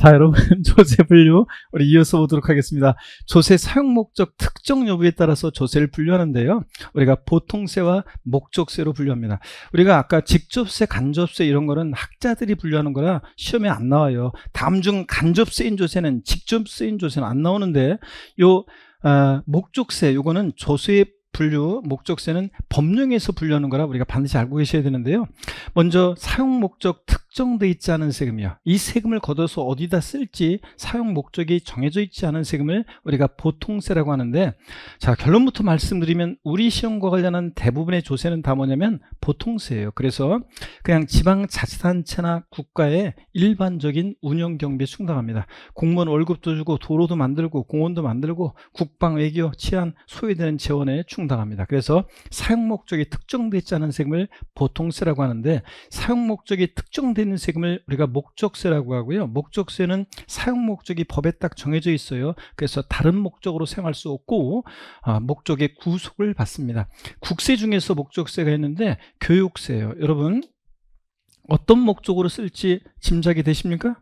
자, 여러분, 조세 분류 우리 이어서 보도록 하겠습니다. 조세 사용 목적 특정 여부에 따라서 조세를 분류하는데요. 우리가 보통세와 목적세로 분류합니다. 우리가 아까 직접세, 간접세 이런 거는 학자들이 분류하는 거라 시험에 안 나와요. 다음 중 간접세인 조세는 직접세인 조세는 안 나오는데 목적세 요거는 조세의 분류, 목적세는 법령에서 분류하는 거라 우리가 반드시 알고 계셔야 되는데요. 먼저 사용 목적 특정돼 있지 않은 세금이요. 이 세금을 걷어서 어디다 쓸지 사용 목적이 정해져 있지 않은 세금을 우리가 보통세라고 하는데, 자, 결론부터 말씀드리면 우리 시험과 관련한 대부분의 조세는 다 뭐냐면 보통세예요. 그래서 그냥 지방자치단체나 국가의 일반적인 운영 경비에 충당합니다. 공무원 월급도 주고 도로도 만들고 공원도 만들고 국방, 외교, 치안, 소요되는 재원에 충당합니다. 그래서 사용 목적이 특정되어 있지 않은 세금을 보통세라고 하는데, 사용 목적이 특정되어 있는 세금을 우리가 목적세라고 하고요. 목적세는 사용 목적이 법에 딱 정해져 있어요. 그래서 다른 목적으로 사용할 수 없고 목적의 구속을 받습니다. 국세 중에서 목적세가 있는데 교육세예요. 여러분, 어떤 목적으로 쓸지 짐작이 되십니까?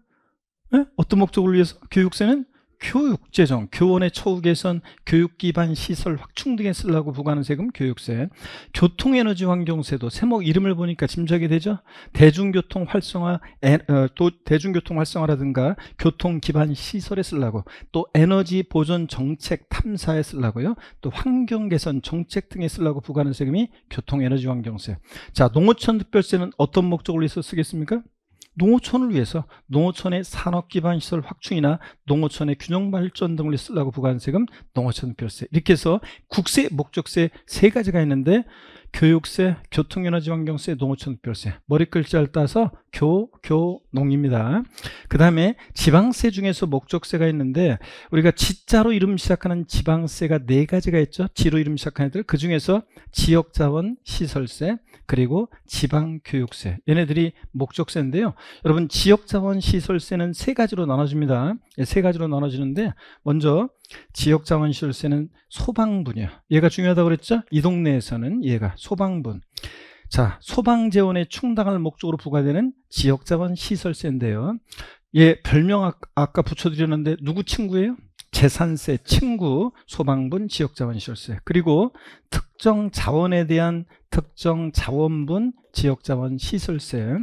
네? 어떤 목적을 위해서? 교육세는 교육재정, 교원의 처우 개선, 교육기반 시설 확충 등에 쓰려고 부과하는 세금 교육세. 교통에너지 환경세도 세목 이름을 보니까 짐작이 되죠. 대중교통 활성화, 또 대중교통 활성화라든가 교통기반 시설에 쓰려고, 또 에너지 보존 정책 탐사에 쓰려고요, 또 환경 개선 정책 등에 쓰려고 부과하는 세금이 교통에너지 환경세. 자, 농어촌 특별세는 어떤 목적을 위해서 쓰겠습니까? 농어촌을 위해서 농어촌의 산업기반시설 확충이나 농어촌의 균형발전 등을 쓰려고 부과하는 세금 농어촌 특별세. 이렇게 해서 국세, 목적세 세 가지가 있는데 교육세, 교통에너지환경세, 농어촌 특별세. 머리 글자를 따서 교농입니다. 그 다음에 지방세 중에서 목적세가 있는데 우리가 지자로 이름 시작하는 지방세가 네 가지가 있죠. 지로 이름 시작하는 애들. 그 중에서 지역자원 시설세, 그리고 지방교육세, 얘네들이 목적세인데요. 여러분, 지역자원 시설세는 세 가지로 나눠집니다. 세 가지로 나눠지는데, 먼저 지역자원 시설세는 소방분이요. 얘가 중요하다고 그랬죠. 이 동네에서는 얘가 소방분. 자, 소방재원에 충당할 목적으로 부과되는 지역자원 시설세인데요. 얘 별명 아까 붙여드렸는데 누구 친구예요? 재산세 친구 소방분 지역자원시설세. 그리고 특정 자원에 대한 특정 자원분 지역자원시설세,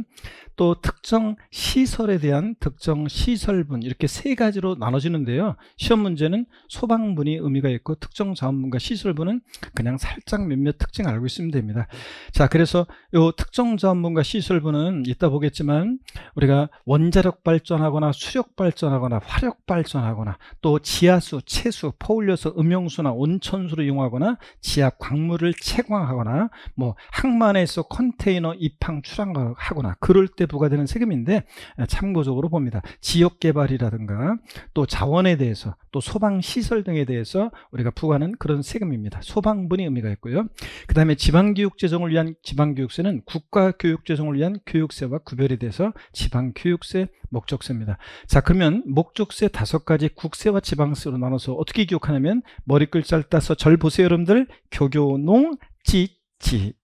또 특정 시설에 대한 특정 시설분, 이렇게 세 가지로 나눠지는데요. 시험 문제는 소방분이 의미가 있고 특정 자원분과 시설분은 그냥 살짝 몇몇 특징 알고 있으면 됩니다. 자, 그래서 요 특정 자원분과 시설분은 이따 보겠지만 우리가 원자력 발전하거나 수력 발전하거나 화력 발전하거나 또 지하수, 채수, 퍼올려서 음용수나 온천수를 이용하거나 지하 광물을 채광하거나 뭐 항만에서 컨테이너 입항 출항하거나 그럴 때 부과되는 세금인데, 참고적으로 봅니다. 지역개발이라든가 또 자원에 대해서 또 소방시설 등에 대해서 우리가 부과하는 그런 세금입니다. 소방분이 의미가 있고요. 그 다음에 지방교육재정을 위한 지방교육세는 국가교육재정을 위한 교육세와 구별이 돼서 지방교육세 목적세입니다. 자, 그러면 목적세 5가지 국세와 지방세로 나눠서 어떻게 기억하냐면 머리 글자를 따서 절 보세요. 여러분들, 교교농 지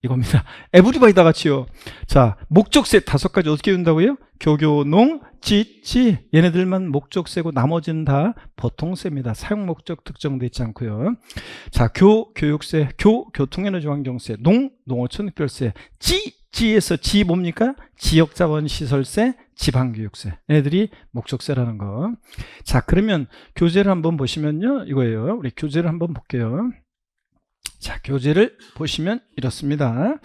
이겁니다. 에브리바디 다 같이요. 자, 목적세 5가지 어떻게 된다고요? 교교농 지 얘네들만 목적세고 나머지는 다 보통세입니다. 사용 목적 특정되어 있지 않고요. 자, 교육세, 교통에너지환경세, 농어촌 특별세, 지에서 지 뭡니까? 지역자원시설세, 지방교육세. 얘네들이 목적세라는 거. 자, 그러면 교재를 한번 보시면요, 이거예요. 우리 교재를 한번 볼게요. 자, 교재를 보시면 이렇습니다.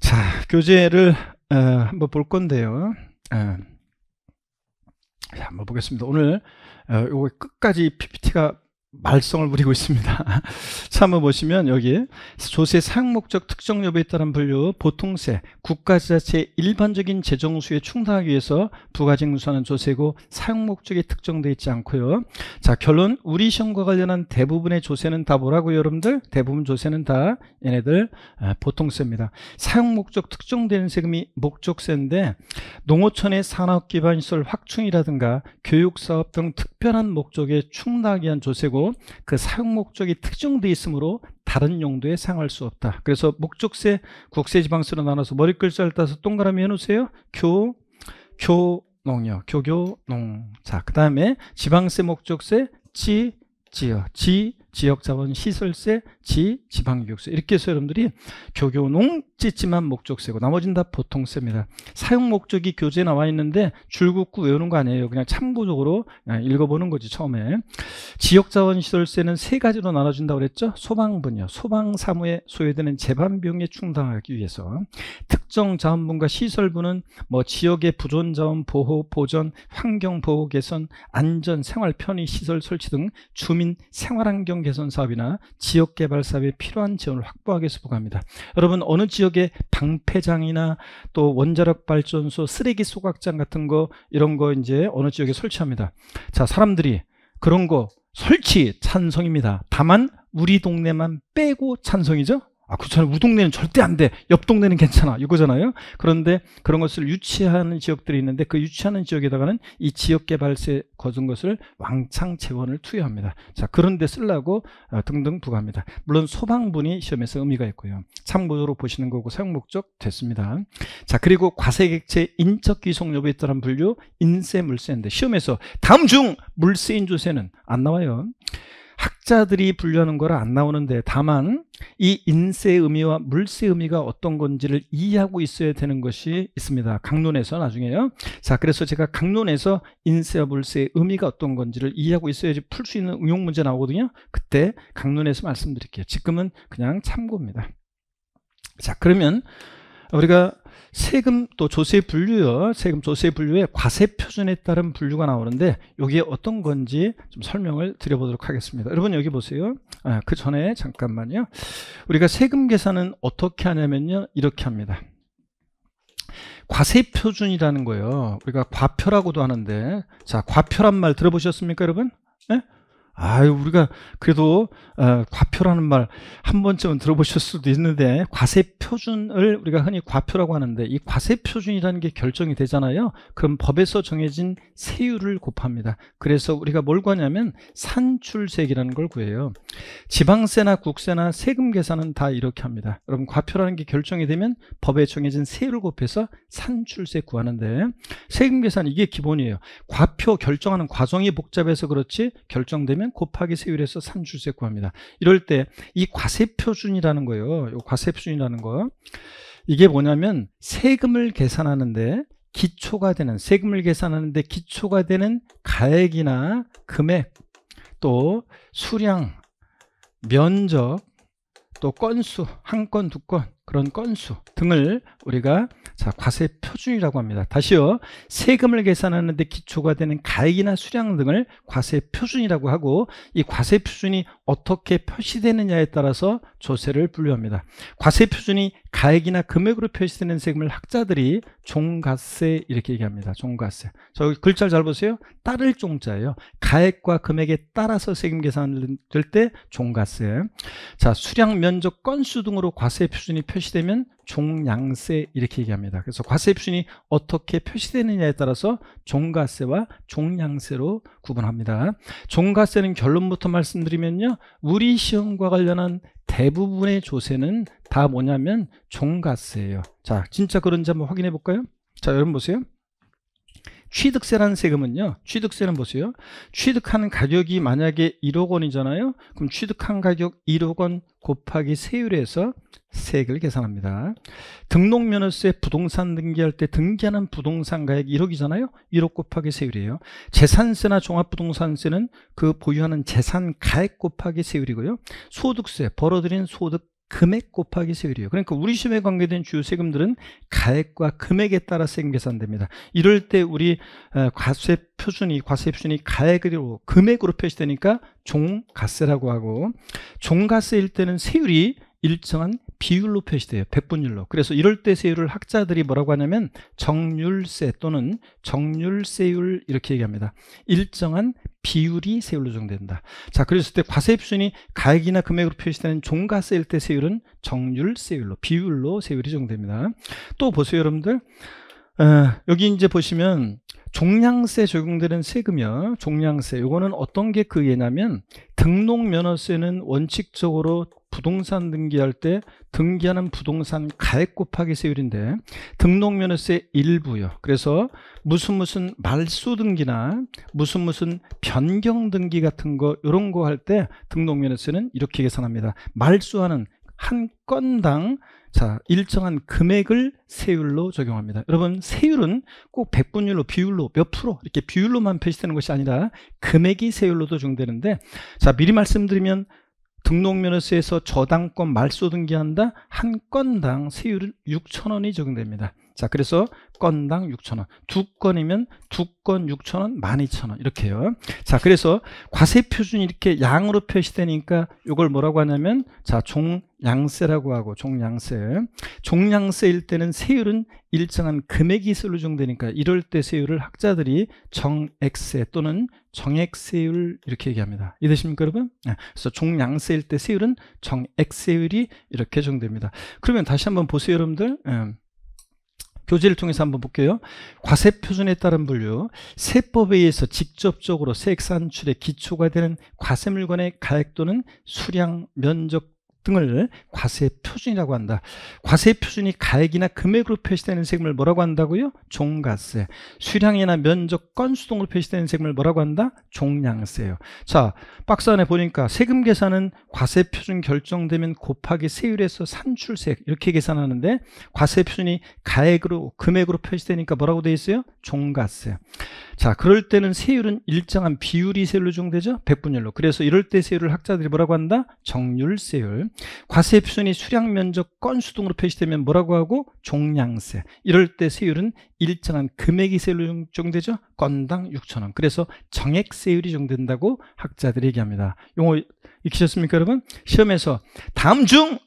자, 교재를 한번 볼 건데요. 자, 한번 보겠습니다. 오늘 요거 끝까지 PPT가 말썽을 부리고 있습니다. 자, 한번 보시면 여기 조세 사용 목적 특정 여부에 따른 분류, 보통세, 국가지자체의 일반적인 재정 수요에 충당하기 위해서 부가징수하는 조세고 사용 목적이 특정되어 있지 않고요. 자, 결론, 우리 시험과 관련한 대부분의 조세는 다 뭐라고요, 여러분들? 대부분 조세는 다 얘네들 보통세입니다. 사용 목적 특정되는 세금이 목적세인데, 농어촌의 산업기반시설 확충이라든가 교육사업 등 특별한 목적에 충당하기 위한 조세고, 그 사용 목적이 특정되어 있으므로 다른 용도에 사용할 수 없다. 그래서 목적세, 국세, 지방세로 나눠서 머리 글자를 따서 동그라미 해놓으세요. 교교농이요. 교교농. 자, 그 다음에 지방세, 목적세, 지역, 지역자본 시설세, 지방교육세. 이렇게 해서 여러분들이 교교농 찌찌만 목적세고 나머지는 다 보통세입니다. 사용 목적이 교재에 나와 있는데 줄 긋고 외우는 거 아니에요. 그냥 참고적으로 그냥 읽어보는 거지. 처음에 지역자원 시설세는 세 가지로 나눠준다고 그랬죠. 소방분이요. 소방사무에 소요되는 재반비용에 충당하기 위해서. 특정 자원분과 시설분은 뭐 지역의 부존자원 보호, 보전, 환경보호 개선, 안전, 생활 편의 시설 설치 등 주민 생활환경 개선 사업이나 지역개발 사업에 필요한 지원을 확보하기 위해서 부과합니다. 여러분 어느 지역에 방패장이나 또 원자력 발전소, 쓰레기 소각장 같은 거 이런 거 이제 어느 지역에 설치합니다. 자, 사람들이 그런 거 설치 찬성입니다. 다만 우리 동네만 빼고 찬성이죠. 그렇잖아요. 우리 동네는 절대 안 돼. 옆 동네는 괜찮아. 이거잖아요. 그런데 그런 것을 유치하는 지역들이 있는데 그 유치하는 지역에다가는 이 지역개발세 거둔 것을 왕창 재원을 투여합니다. 자, 그런 데 쓰려고 등등 부과합니다. 물론 소방분이 시험에서 의미가 있고요. 참고적으로 보시는 거고 사용 목적 됐습니다. 자, 그리고 과세객체 인적 귀속 여부에 따른 분류 인세 물세인데 시험에서 다음 중 물세 인조세는 안 나와요. 학자들이 분류하는 거라 안 나오는데 다만 이 인세의 의미와 물세의 의미가 어떤 건지를 이해하고 있어야 되는 것이 있습니다. 강론에서 나중에요. 자, 그래서 제가 강론에서 인세와 물세의 의미가 어떤 건지를 이해하고 있어야지 풀 수 있는 응용 문제 나오거든요. 그때 강론에서 말씀드릴게요. 지금은 그냥 참고입니다. 자, 그러면 우리가 세금 또 조세 분류요. 세금 조세 분류에 과세 표준에 따른 분류가 나오는데 이게 어떤 건지 좀 설명을 드려보도록 하겠습니다. 여러분 여기 보세요. 그 전에 잠깐만요. 우리가 세금 계산은 어떻게 하냐면요. 이렇게 합니다. 과세 표준이라는 거예요. 우리가 과표라고도 하는데 자, 과표란 말 들어보셨습니까, 여러분? 네? 우리가 그래도 과표라는 말 한 번쯤은 들어보실 수도 있는데 과세 표준을 우리가 흔히 과표라고 하는데 이 과세 표준이라는 게 결정이 되잖아요. 그럼 법에서 정해진 세율을 곱합니다. 그래서 우리가 뭘 구하냐면 산출세액이라는 걸 구해요. 지방세나 국세나 세금 계산은 다 이렇게 합니다. 여러분 과표라는 게 결정이 되면 법에 정해진 세율을 곱해서 산출세 구하는데 세금 계산 이게 기본이에요. 과표 결정하는 과정이 복잡해서 그렇지 결정되면 곱하기 세율에서 산출세 구합니다. 이럴 때 이 과세표준이라는 거예요. 이 과세표준이라는 거 이게 뭐냐면 세금을 계산하는데 기초가 되는 세금을 계산하는데 기초가 되는 가액이나 금액 또 수량 면적 또 건수 한 건 두 건 그런 건수 등을 우리가 자 과세 표준이라고 합니다. 다시요. 세금을 계산하는데 기초가 되는 가액이나 수량 등을 과세 표준이라고 하고 이 과세 표준이 어떻게 표시되느냐에 따라서 조세를 분류합니다. 과세 표준이 가액이나 금액으로 표시되는 세금을 학자들이 종가세 이렇게 얘기합니다. 종가세. 저 글자를 잘 보세요. 따를 종자예요. 가액과 금액에 따라서 세금 계산을 될 때 종가세. 자, 수량, 면적, 건수 등으로 과세 표준이 표시되면 종량세 이렇게 얘기합니다. 그래서 과세 표준이 어떻게 표시되느냐에 따라서 종가세와 종량세로 구분합니다. 종가세는 결론부터 말씀드리면요. 우리 시험과 관련한 대부분의 조세는 다 뭐냐면 종가세예요. 자, 진짜 그런지 한번 확인해 볼까요? 자, 여러분 보세요. 취득세라는 세금은요. 취득세는 보세요. 취득하는 가격이 만약에 1억 원이잖아요. 그럼 취득한 가격 1억 원 곱하기 세율에서 세액을 계산합니다. 등록면허세 부동산 등기할 때 등기하는 부동산 가액 1억이잖아요. 1억 곱하기 세율이에요. 재산세나 종합부동산세는 그 보유하는 재산 가액 곱하기 세율이고요. 소득세 벌어들인 소득 금액 곱하기 세율이에요. 그러니까 우리 시험에 관계된 주요 세금들은 가액과 금액에 따라 세금 계산됩니다. 이럴 때 우리 과세 표준이 가액으로 금액으로 표시되니까 종가세라고 하고 종가세일 때는 세율이 일정한 비율로 표시돼요. 백분율로. 그래서 이럴 때 세율을 학자들이 뭐라고 하냐면 정률세 또는 정률세율 이렇게 얘기합니다. 일정한 비율이 세율로 정된다. 자, 그랬을 때 과세 표준이 가액이나 금액으로 표시되는 종가세일 때 세율은 정률세율로 비율로 세율이 정됩니다. 또 보세요, 여러분들. 여기 이제 보시면 종량세 적용되는 세금이요. 종량세. 요거는 어떤 게 그 예냐면 등록면허세는 원칙적으로 부동산 등기할 때 등기하는 부동산 가액 곱하기 세율인데 등록면허세 일부요. 그래서 무슨 말소 등기나 무슨 변경 등기 같은 거 이런 거 할 때 등록면허세는 이렇게 계산합니다. 말소하는 한 건당 자, 일정한 금액을 세율로 적용합니다. 여러분, 세율은 꼭 백분율로, 비율로, 몇 프로 이렇게 비율로만 표시되는 것이 아니라 금액이 세율로도 적용되는데, 자, 미리 말씀드리면 등록면허세에서 저당권 말소 등기한다 한 건당 세율은 6,000원이 적용됩니다. 자, 그래서 건당 6,000원, 두 건이면 두 건 6,000원, 12,000원 이렇게요. 자, 그래서 과세 표준이 이렇게 양으로 표시되니까 이걸 뭐라고 하냐면 자, 종량세라고 하고 종량세일 때는 세율은 일정한 금액이 세율로 적용되니까 이럴 때 세율을 학자들이 정액세 또는 정액세율 이렇게 얘기합니다. 이해되십니까 여러분? 네. 그래서 종량세일 때 세율은 정액세율이 이렇게 적용됩니다. 그러면 다시 한번 보세요 여러분들. 교재를 통해서 한번 볼게요. 과세표준에 따른 분류, 세법에 의해서 직접적으로 세액 산출의 기초가 되는 과세물건의 가액 또는 수량, 면적 등을 과세표준이라고 한다. 과세표준이 가액이나 금액으로 표시되는 세금을 뭐라고 한다고요? 종가세. 수량이나 면적, 건수 등으로 표시되는 세금을 뭐라고 한다? 종량세예요. 자, 박스 안에 보니까 세금 계산은 과세표준 결정되면 곱하기 세율에서 산출세액 이렇게 계산하는데 과세표준이 가액으로 금액으로 표시되니까 뭐라고 되어 있어요? 종가세. 자, 그럴 때는 세율은 일정한 비율이 세율로 적용되죠? 백분율로. 그래서 이럴 때 세율을 학자들이 뭐라고 한다? 정률세율. 과세표준이 수량, 면적, 건수 등으로 표시되면 뭐라고 하고? 종량세. 이럴 때 세율은 일정한 금액이 세율로 적용되죠? 건당 6,000원. 그래서 정액세율이 적용된다고 학자들이 얘기합니다. 용어 익히셨습니까 여러분? 시험에서 다음 중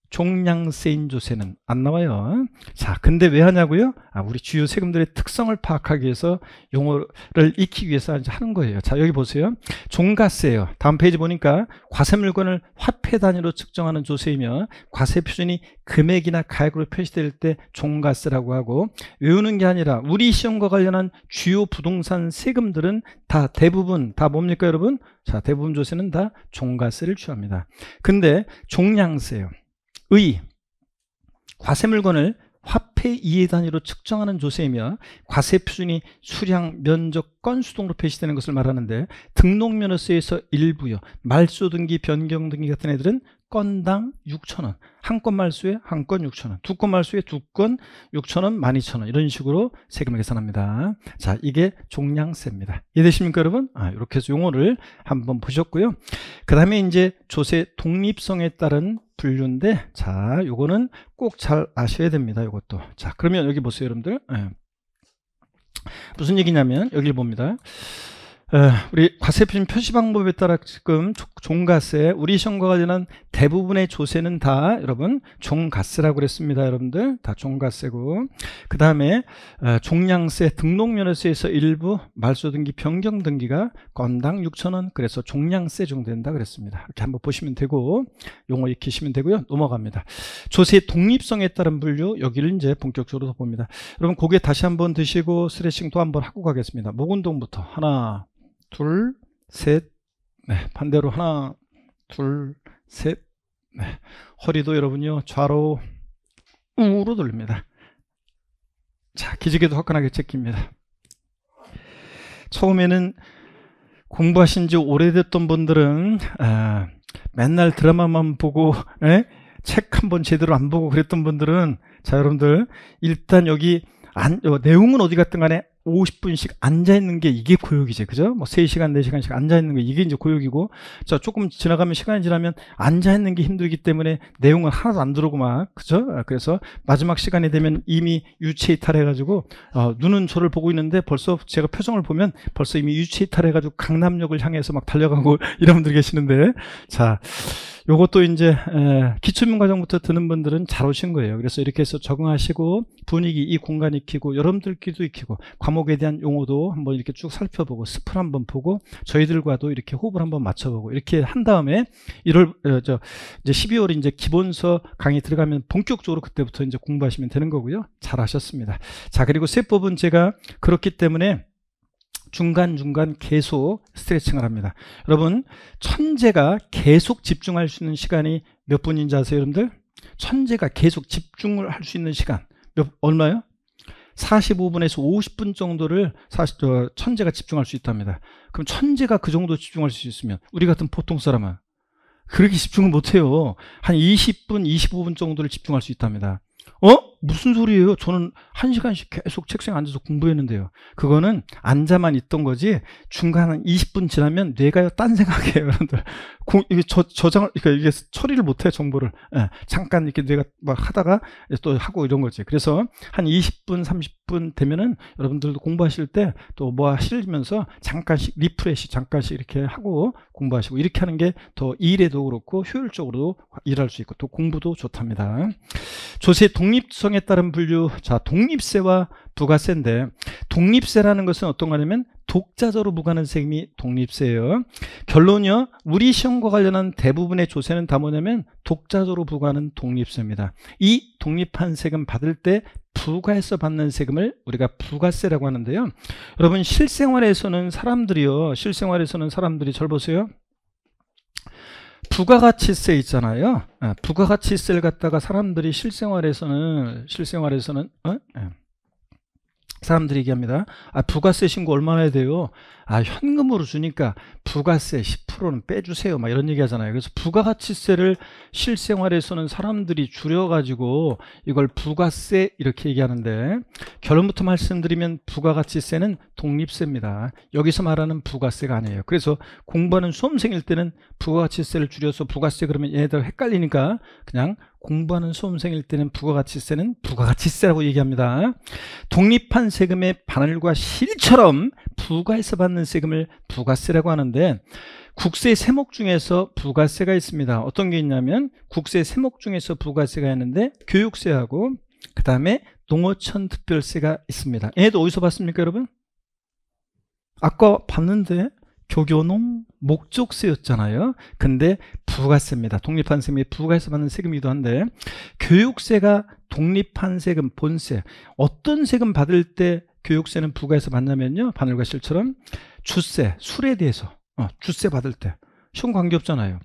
종량세인조세는 안 나와요. 자, 근데 왜 하냐고요? 우리 주요 세금들의 특성을 파악하기 위해서 용어를 익히기 위해서 하는 거예요. 자, 여기 보세요. 종가세예요. 다음 페이지 보니까 과세물건을 화폐 단위로 측정하는 조세이며 과세표준이 금액이나 가액으로 표시될 때 종가세라고 하고, 외우는 게 아니라 우리 시험과 관련한 주요 부동산 세금들은 대부분 뭡니까 여러분? 자, 대부분 조세는 다 종가세를 취합니다. 근데 종량세예요. 과세물건을 화폐 이해 단위로 측정하는 조세이며 과세표준이 수량, 면적, 건수 등으로 표시되는 것을 말하는데 등록면허세에서 일부요. 말소 등기, 변경 등기 같은 애들은 건당 6,000원. 한 건 말소에 한 건 6,000원. 두 건 말소에 두 건 6,000원, 12,000원. 이런 식으로 세금을 계산합니다. 자, 이게 종량세입니다. 이해되십니까, 여러분? 이렇게 해서 용어를 한번 보셨고요. 그 다음에 이제 조세 독립성에 따른 분류인데, 자, 요거는 꼭 잘 아셔야 됩니다. 요것도. 자, 그러면 여기 보세요, 여러분들. 무슨 얘기냐면, 여기를 봅니다. 우리 과세표준 표시 방법에 따라 지금 종가세, 우리 시험과 관련한 대부분의 조세는 다 여러분 종가세라고 그랬습니다. 여러분들 다 종가세고, 그 다음에 종량세, 등록면허세에서 일부 말소 등기, 변경 등기가 건당 6,000원, 그래서 종량세 정도된다 그랬습니다. 이렇게 한번 보시면 되고 용어 익히시면 되고요. 넘어갑니다. 조세 독립성에 따른 분류, 여기를 이제 본격적으로 봅니다. 여러분 고개 다시 한번 드시고 스트레칭 또 한번 하고 가겠습니다. 목 운동부터 하나, 둘, 셋, 네, 반대로 하나, 둘, 셋, 네. 허리도 여러분요 좌로 우로 돌립니다. 자, 기지개도 화끈하게 제낍니다. 처음에는 공부하신 지 오래됐던 분들은 맨날 드라마만 보고 책 한번 제대로 안 보고 그랬던 분들은, 자, 여러분들 일단 여기 내용은 어디 갔든 간에 50분씩 앉아있는 게 이게 고역이지, 그죠? 뭐 3시간, 4시간씩 앉아있는 게 이게 이제 고역이고, 자, 조금 지나가면, 시간이 지나면 앉아있는 게 힘들기 때문에 내용은 하나도 안 들어오고 막, 그죠? 그래서 마지막 시간이 되면 이미 유체이탈해가지고, 눈은 저를 보고 있는데 벌써 제가 표정을 보면 벌써 이미 유체이탈해가지고 강남역을 향해서 막 달려가고 이런 분들 계시는데, 자, 요것도 이제 기초민과정부터 드는 분들은 잘 오신 거예요. 그래서 이렇게 해서 적응하시고 분위기, 이 공간 익히고 여러분들끼리도 익히고 과목에 대한 용어도 한번 이렇게 쭉 살펴보고 스플 한번 보고 저희들과도 이렇게 호흡을 한번 맞춰보고 이렇게 한 다음에 1월 이제 12월 이제 기본서 강의 들어가면 본격적으로 그때부터 이제 공부하시면 되는 거고요. 잘 하셨습니다. 자, 그리고 세법은 제가 그렇기 때문에 중간중간 계속 스트레칭을 합니다. 여러분, 천재가 계속 집중할 수 있는 시간이 몇 분인지 아세요, 여러분들? 천재가 계속 집중을 할 수 있는 시간 얼마요? 45분에서 50분 정도를 천재가 집중할 수 있답니다. 그럼 천재가 그 정도 집중할 수 있으면 우리 같은 보통 사람은 그렇게 집중을 못해요. 한 20분, 25분 정도를 집중할 수 있답니다. 무슨 소리예요? 저는 1시간씩 계속 책상에 앉아서 공부했는데요. 그거는 앉아만 있던 거지 중간 한 20분 지나면 뇌가 딴 생각해요, 여러분들. 이게 저장을, 그러니까 이게 처리를 못해, 정보를. 잠깐 이렇게 뇌가 막 하다가 또 하고 이런 거지. 그래서 한 20분, 30분 되면은 여러분들도 공부하실 때 또 뭐 하시면서 잠깐씩 리프레시 잠깐씩 이렇게 하고 공부하시고 이렇게 하는 게 더 일에도 그렇고 효율적으로 일할 수 있고 또 공부도 좋답니다. 조세 독립성에 따른 분류. 자, 독립세와 부가세인데 독립세라는 것은 어떤 거냐면 독자적으로 부과하는 세금이 독립세예요. 결론이요, 우리 시험과 관련한 대부분의 조세는 다 뭐냐면 독자적으로 부과하는 독립세입니다. 이 독립한 세금 받을 때 부가해서 받는 세금을 우리가 부가세라고 하는데요. 여러분, 실생활에서는 사람들이 절 보세요. 부가가치세 있잖아요. 부가가치세를 갖다가 사람들이 실생활에서는 사람들이 얘기합니다. 부가세 신고 얼마나 해야 돼요? 현금으로 주니까 부가세 10%는 빼주세요, 막 이런 얘기 하잖아요. 그래서 부가가치세를 실생활에서는 사람들이 줄여가지고 이걸 부가세 이렇게 얘기하는데, 결론부터 말씀드리면 부가가치세는 독립세입니다. 여기서 말하는 부가세가 아니에요. 그래서 공부하는 수험생일 때는 부가가치세를 줄여서 부가세 그러면 얘네들 헷갈리니까 그냥 공부하는 수험생일 때는 부가가치세는 부가가치세라고 얘기합니다. 독립한 세금의 반환율과 실처럼 부가해서 받는 세금을 부가세라고 하는데, 국세 세목 중에서 부가세가 있습니다. 어떤 게 있냐면 국세 세목 중에서 부가세가 있는데 교육세하고 그 다음에 농어촌 특별세가 있습니다. 얘도 어디서 봤습니까, 여러분? 아까 봤는데 교교농 목적세였잖아요. 근데 부가세입니다. 독립한 세금이 부가해서 받는 세금이기도 한데, 교육세가 독립한 세금 본세. 어떤 세금 받을 때 교육세는 부가해서 받냐면요, 바늘과 실처럼 주세, 술에 대해서 주세 받을 때 시험 관계없잖아요.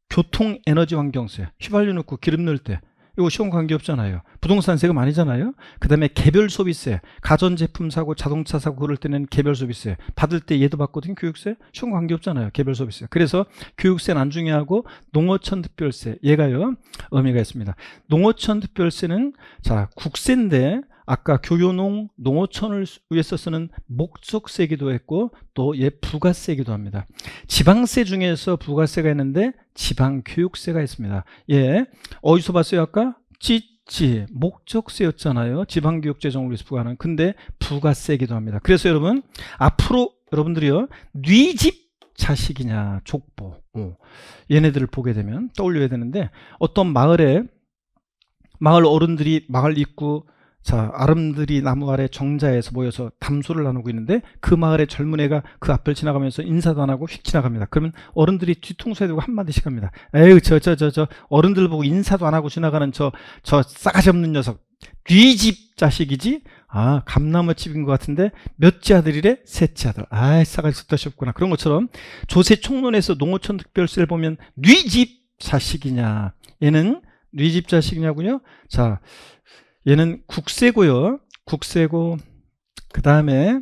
교통 에너지 환경세, 휘발유 넣고 기름 넣을 때 이거 시험 관계없잖아요. 부동산 세금 아니잖아요. 그 다음에 개별 소비세, 가전제품 사고 자동차 사고 그럴 때는 개별 소비세 받을 때 얘도 받거든요. 교육세 시험 관계없잖아요. 개별 소비세. 그래서 교육세는 안 중요하고 농어촌 특별세, 얘가요 의미가 있습니다. 농어촌 특별세는 자 국세인데 아까 교교농 농어촌을 위해서 쓰는 목적세이기도 했고 또 얘 부가세이기도 합니다. 지방세 중에서 부가세가 있는데 지방교육세가 있습니다. 예, 어디서 봤어요? 아까 찌찌 목적세였잖아요. 지방교육재 정을 위해서 부과하는. 근데 부가세이기도 합니다. 그래서 여러분 앞으로 여러분들이요 뉘집 자식이냐 족보 얘네들을 보게 되면 떠올려야 되는데, 어떤 마을 어른들이 마을 입구 아름드리 나무 아래 정자에서 모여서 담소를 나누고 있는데 그 마을의 젊은 애가 그 앞을 지나가면서 인사도 안 하고 휙 지나갑니다. 그러면 어른들이 뒤통수에 대고 한마디씩 합니다. 에휴 저 어른들 보고 인사도 안 하고 지나가는 저 싸가지 없는 녀석, 뒤집 자식이지? 감나무 집인 것 같은데 몇째 아들이래? 셋째 아들. 싸가지 없구나. 그런 것처럼 조세 총론에서 농어촌 특별세를 보면 뉘집 자식이냐, 얘는 뉘집 자식이냐고요? 자, 얘는 국세고요. 국세고 그 다음에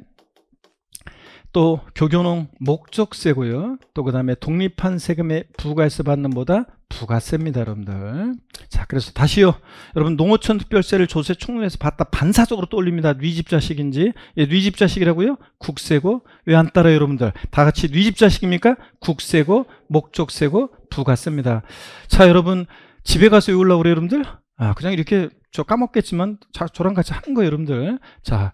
또 교교농 목적세고요. 또 그 다음에 독립한 세금의 부가해서 받는 보다 부가세입니다, 여러분들. 자, 그래서 다시요. 여러분 농어촌 특별세를 조세 총론에서 받다 반사적으로 떠올립니다. 뉘집 자식인지. 예, 뉘집 자식이라고요? 국세고. 왜 안 따라요, 여러분들? 다 같이 뉘집 자식입니까? 국세고 목적세고 부가세입니다. 자, 여러분 집에 가서 외우려고 그래요, 여러분들? 그냥 이렇게 저 까먹겠지만 저랑 같이 하는 거예요, 여러분들. 자,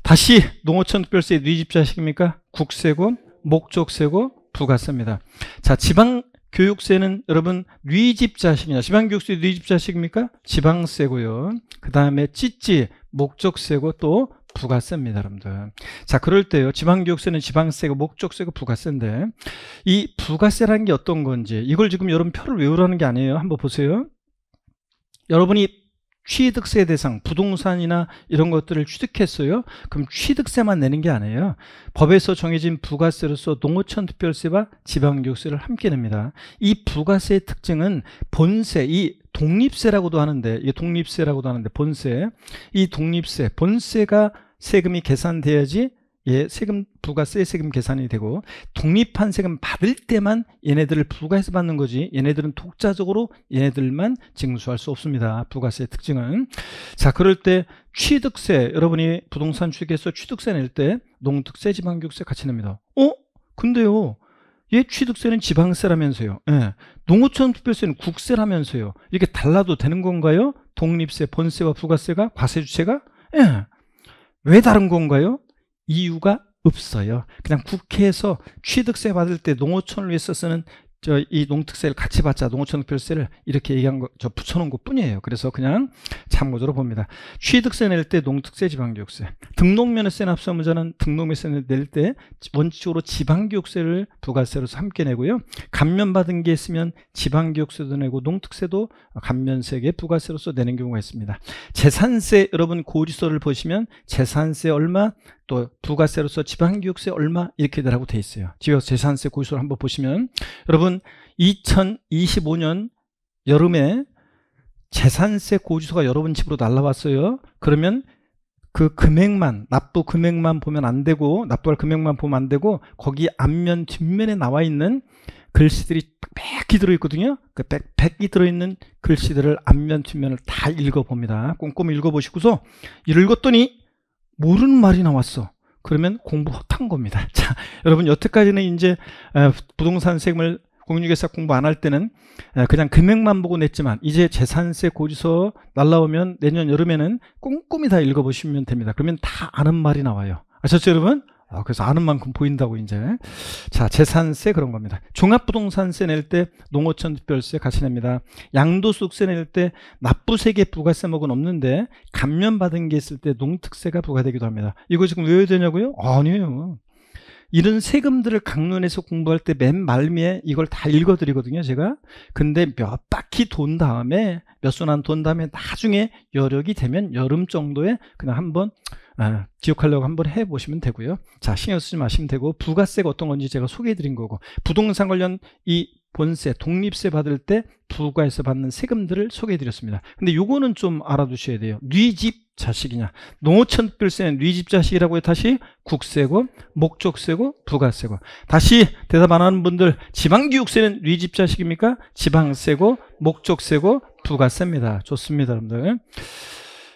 다시 농어촌 특별세 뉘집 자식입니까? 국세고 목적세고 부가세입니다. 자, 지방 교육세는 여러분 뉘집자식이냐, 지방교육세 뉘집자식입니까? 지방세고요. 그 다음에 찌찌 목적세고 또 부가세입니다, 여러분들. 자, 그럴 때요, 지방교육세는 지방세고 목적세고 부가세인데, 이 부가세라는 게 어떤 건지, 이걸 지금 여러분 표를 외우라는 게 아니에요. 한번 보세요. 여러분이 취득세 대상, 부동산이나 이런 것들을 취득했어요. 그럼 취득세만 내는 게 아니에요. 법에서 정해진 부가세로서 농어촌 특별세와 지방교육세를 함께 냅니다. 이 부가세의 특징은 본세, 이 독립세라고도 하는데, 이게 독립세라고도 하는데 본세, 이 독립세, 본세가 세금이 계산돼야지 세금, 부가세 세금 계산이 되고, 독립한 세금 받을 때만 얘네들을 부과해서 받는 거지, 얘네들은 독자적으로 얘네들만 징수할 수 없습니다. 부가세의 특징은. 자, 그럴 때 취득세, 여러분이 부동산 취득해서 취득세 낼 때 농특세, 지방교육세 같이 냅니다. 근데요, 얘 취득세는 지방세라면서요. 예. 농어촌 특별세는 국세라면서요. 이게 달라도 되는 건가요? 독립세, 본세와 부가세가, 과세 주체가? 예. 왜 다른 건가요? 이유가 없어요. 그냥 국회에서 취득세 받을 때 농어촌을 위해서 쓰는 이 농특세를 같이 받자, 농어촌 특별세를 이렇게 얘기한 거, 붙여놓은 것 뿐이에요. 그래서 그냥 참고적으로 봅니다. 취득세 낼 때 농특세, 지방교육세. 등록면허세 납부 의무자는 등록면허세 낼 때 원칙적으로 지방교육세를 부가세로서 함께 내고요. 감면받은 게 있으면 지방교육세도 내고 농특세도 감면세계 부가세로서 내는 경우가 있습니다. 재산세, 여러분 고지서를 보시면 재산세 얼마, 또 부가세로서 지방교육세 얼마 이렇게 되라고 돼 있어요. 재산세 고지서를 한번 보시면, 여러분 2025년 여름에 재산세 고지서가 여러분 집으로 날라왔어요. 그러면 그 금액만, 납부 금액만 보면 안 되고, 납부할 금액만 보면 안 되고, 거기 앞면 뒷면에 나와 있는 글씨들이 빽빽히 들어있거든요. 그 빽빽히 들어있는 글씨들을 앞면 뒷면을 다 읽어봅니다. 꼼꼼히 읽어보시고서 읽었더니 모르는 말이 나왔어. 그러면 공부 못한 겁니다. 자, 여러분 여태까지는 이제 부동산 세금을 공인중개사 공부 안 할 때는 그냥 금액만 보고 냈지만, 이제 재산세 고지서 날라오면 내년 여름에는 꼼꼼히 다 읽어보시면 됩니다. 그러면 다 아는 말이 나와요. 아셨죠, 여러분? 그래서 아는 만큼 보인다고 이제. 자, 재산세 그런 겁니다. 종합부동산세 낼 때 농어촌 특별세 같이 냅니다. 양도소득세 낼 때 납부세계 부가세목은 없는데 감면받은 게 있을 때 농특세가 부과되기도 합니다. 이거 지금 외워야 되냐고요? 아니에요. 이런 세금들을 강론에서 공부할 때 맨 말미에 이걸 다 읽어드리거든요, 제가. 근데 몇 바퀴 돈 다음에, 몇 순환 돈 다음에 나중에 여력이 되면 여름 정도에 그냥 한번 기억하려고 한번 해보시면 되고요. 자, 신경 쓰지 마시면 되고, 부가세가 어떤 건지 제가 소개해드린 거고, 부동산 관련 이 본세, 독립세 받을 때 부가에서 받는 세금들을 소개해드렸습니다. 근데 요거는 좀 알아두셔야 돼요. 뉘집 자식이냐, 농어촌 특별세는 뉘집 자식이라고 해요. 다시 국세고, 목적세고, 부가세고. 다시 대답 안 하는 분들, 지방교육세는 뉘집 자식입니까? 지방세고, 목적세고, 부가세입니다. 좋습니다, 여러분들.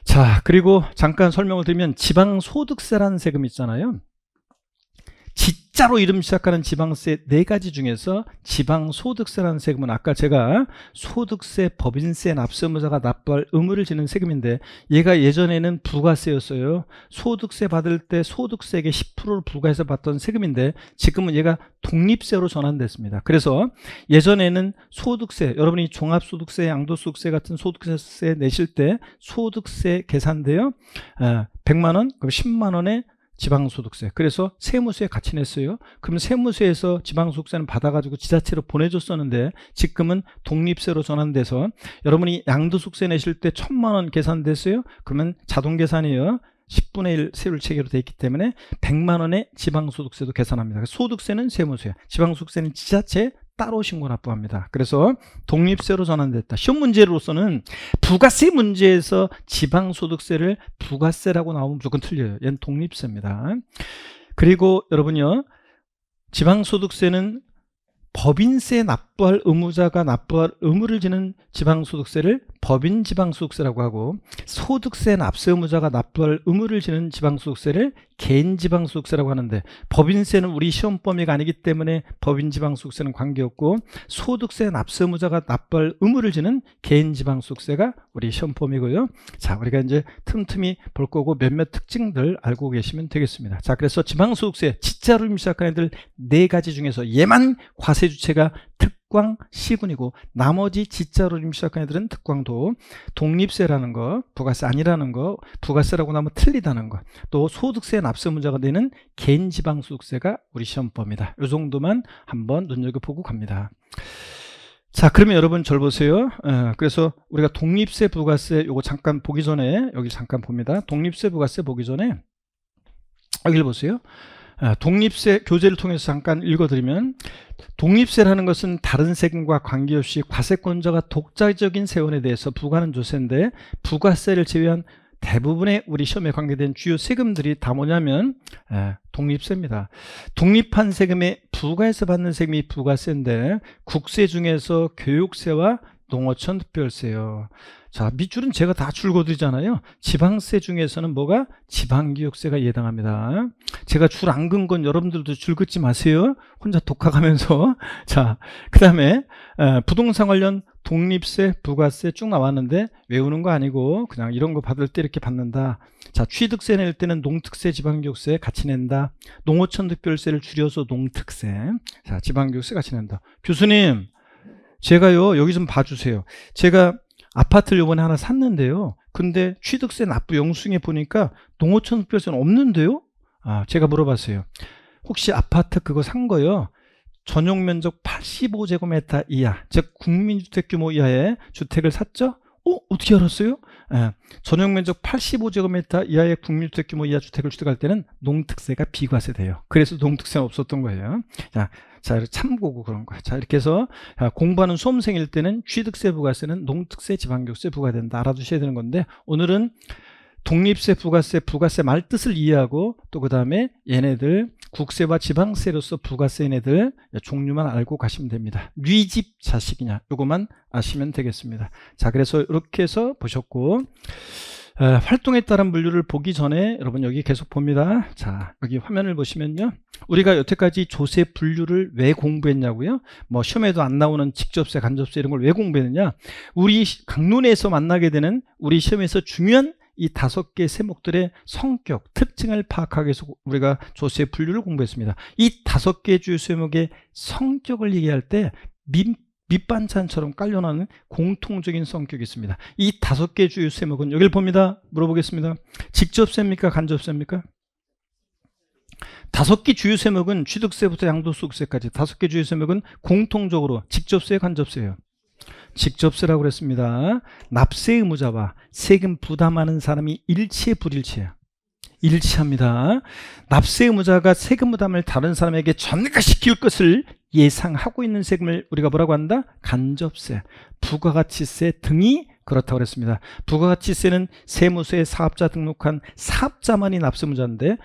자, 그리고 잠깐 설명을 드리면, 지방소득세라는 세금 있잖아요. 지자로 이름 시작하는 지방세 4가지 중에서 지방소득세라는 세금은 아까 제가 소득세, 법인세, 납세 의무자가 납부할 의무를 지는 세금인데, 얘가 예전에는 부가세였어요. 소득세 받을 때 소득세에게 10%를 부과해서 받던 세금인데, 지금은 얘가 독립세로 전환됐습니다. 그래서 예전에는 소득세, 여러분이 종합소득세, 양도소득세 같은 소득세 내실 때 소득세 계산돼요. 100만원, 그럼 10만원에 지방소득세. 그래서 세무서에 같이 냈어요. 그럼 세무서에서 지방소득세는 받아가지고 지자체로 보내줬었는데, 지금은 독립세로 전환돼서 여러분이 양도소득세 내실 때 1000만원 계산됐어요. 그러면 자동 계산이에요. 10분의 1 세율 체계로 되어 있기 때문에 100만원의 지방소득세도 계산합니다. 소득세는 세무서에, 지방소득세는 지자체에 따로 신고 납부합니다. 그래서 독립세로 전환됐다. 시험 문제로서는 부가세 문제에서 지방소득세를 부가세라고 나오면 무조건 틀려요. 얘는 독립세입니다. 그리고 여러분요, 지방소득세는 법인세 납부할 의무자가 납부할 의무를 지는 지방소득세를 법인지방소득세라고 하고, 소득세 납세 의무자가 납부할 의무를 지는 지방소득세를 개인지방소득세라고 하는데, 법인세는 우리 시험 범위가 아니기 때문에 법인지방소득세는 관계없고, 소득세 납세 의무자가 납부할 의무를 지는 개인지방소득세가 우리 시험 범위고요. 자, 우리가 이제 틈틈이 볼 거고 몇몇 특징들 알고 계시면 되겠습니다. 자, 그래서 지방소득세, 지자로 시작하는 애들 4가지 중에서 얘만 과세 주체가 특광 시군이고 나머지 지자로 시작한 애들은 특광도 독립세라는 거, 부가세 아니라는 거, 부가세라고 나면 틀리다는 거, 또 소득세 납세 문제가 되는 개인지방소득세가 우리 시험법입니다. 이 정도만 한번 눈여겨보고 갑니다. 자, 그러면 여러분 절 보세요. 그래서 우리가 독립세 부가세 요거 잠깐 보기 전에 여기 잠깐 봅니다. 독립세 부가세 보기 전에 여기를 보세요. 독립세 교재를 통해서 잠깐 읽어드리면, 독립세라는 것은 다른 세금과 관계없이 과세권자가 독자적인 세원에 대해서 부과하는 조세인데, 부가세를 제외한 대부분의 우리 시험에 관계된 주요 세금들이 다 뭐냐면 독립세입니다. 독립한 세금에 부과해서 받는 세금이 부가세인데, 국세 중에서 교육세와 농어촌 특별세요. 자, 밑줄은 제가 다 줄거드리잖아요. 지방세 중에서는 뭐가? 지방교육세가 예당합니다. 제가 줄 안 긋은 건 여러분들도 줄 긋지 마세요. 혼자 독학하면서. 자, 그 다음에 부동산 관련 독립세, 부가세 쭉 나왔는데 외우는 거 아니고 그냥 이런 거 받을 때 이렇게 받는다. 자, 취득세 낼 때는 농특세, 지방교육세 같이 낸다. 농어촌 특별세를 줄여서 농특세. 자, 지방교육세 같이 낸다. 교수님, 제가요, 여기 좀 봐주세요. 제가 아파트를 이번에 하나 샀는데요. 근데 취득세 납부 영수증에 보니까 농어촌 특별세는 없는데요? 제가 물어봤어요. 혹시 아파트 그거 산 거요? 전용 면적 85제곱미터 이하, 즉 국민주택 규모 이하의 주택을 샀죠? 어떻게 알았어요? 전용 면적 85제곱미터 이하의 국민주택 규모 이하 주택을 취득할 때는 농특세가 비과세돼요. 그래서 농특세는 없었던 거예요. 자, 참고고 그런 거예요. 자, 이렇게 해서 공부하는 수험생일 때는 취득세, 부가세는 농특세, 지방교육세 부과된다. 알아두셔야 되는 건데, 오늘은 독립세, 부가세, 부가세 말뜻을 이해하고, 또 그 다음에 얘네들 국세와 지방세로서 부가세 얘네들 종류만 알고 가시면 됩니다. 뉘집 자식이냐, 요거만 아시면 되겠습니다. 자, 그래서 이렇게 해서 보셨고, 활동에 따른 분류를 보기 전에 여러분 여기 계속 봅니다. 자, 여기 화면을 보시면요, 우리가 여태까지 조세 분류를 왜 공부했냐고요? 뭐 시험에도 안 나오는 직접세, 간접세 이런 걸 왜 공부했느냐? 우리 강론에서 만나게 되는 우리 시험에서 중요한 이 5개 세목들의 성격, 특징을 파악하기 위해서 우리가 조세 분류를 공부했습니다. 이 5개 주요 세목의 성격을 얘기할 때 밑반찬처럼 깔려나는 공통적인 성격이 있습니다. 이 5개 주요 세목은 여기를 봅니다. 물어보겠습니다. 직접세입니까? 간접세입니까? 5개 주요 세목은 취득세부터 양도소득세까지 5개 주요 세목은 공통적으로 직접세, 간접세예요. 직접세라고 그랬습니다. 납세 의무자와 세금 부담하는 사람이 일치해, 불일치해요? 일치합니다. 납세 의무자가 세금 부담을 다른 사람에게 전가시킬 것을 예상하고 있는 세금을 우리가 뭐라고 한다? 간접세, 부가가치세 등이 그렇다고 그랬습니다. 부가가치세는 세무서에 사업자 등록한 사업자만이 납세 의무자인데,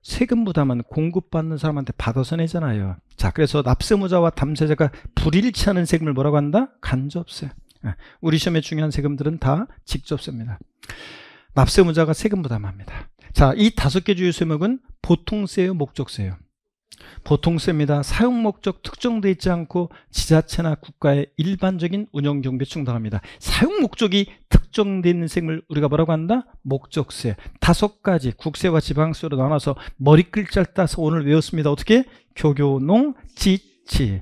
세금 부담은 공급받는 사람한테 받아서 내잖아요. 자, 그래서 납세의무자와 담세자가 불일치하는 세금을 뭐라고 한다? 간접세. 우리 시험에 중요한 세금들은 다 직접세입니다. 납세의무자가 세금 부담합니다. 자, 이 5개 주요 세목은 보통세요, 목적세요? 보통세입니다. 사용 목적 특정되어 있지 않고 지자체나 국가의 일반적인 운영 경비에 충당합니다. 사용 목적이 특정되어 있는 세금을 우리가 뭐라고 한다? 목적세. 5가지 국세와 지방세로 나눠서 머리글자를 따서 오늘 외웠습니다. 어떻게? 교교농, 지치,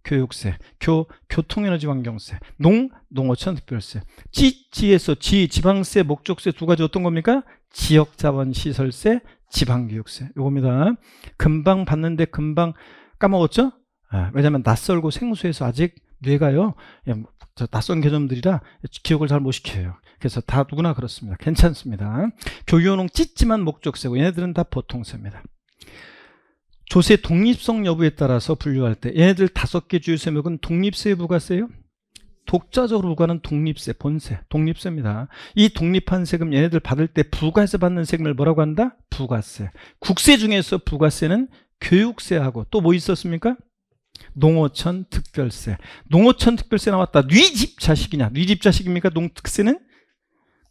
교육세, 교통에너지환경세, 농어촌 특별세. 지에서 지방세, 목적세 2가지 어떤 겁니까? 지역자원시설세, 지방교육세. 요겁니다. 금방 봤는데 금방 까먹었죠? 왜냐면 낯설고 생소해서 아직 뇌가요, 낯선 개념들이라 기억을 잘 못 시켜요. 그래서 다 누구나 그렇습니다. 괜찮습니다. 교육용 찢지만 목적세고 얘네들은 다 보통세입니다. 조세 독립성 여부에 따라서 분류할 때 얘네들 5개 주요 세목은 독립세, 부가세요? 독자적으로 부과하는 독립세, 본세, 독립세입니다. 이 독립한 세금 얘네들 받을 때 부가해서 받는 세금을 뭐라고 한다? 부가세. 국세 중에서 부가세는 교육세하고 또 뭐 있었습니까? 농어촌 특별세. 농어촌 특별세 나왔다. 뉘집 자식이냐? 뉘집 자식입니까? 농특세는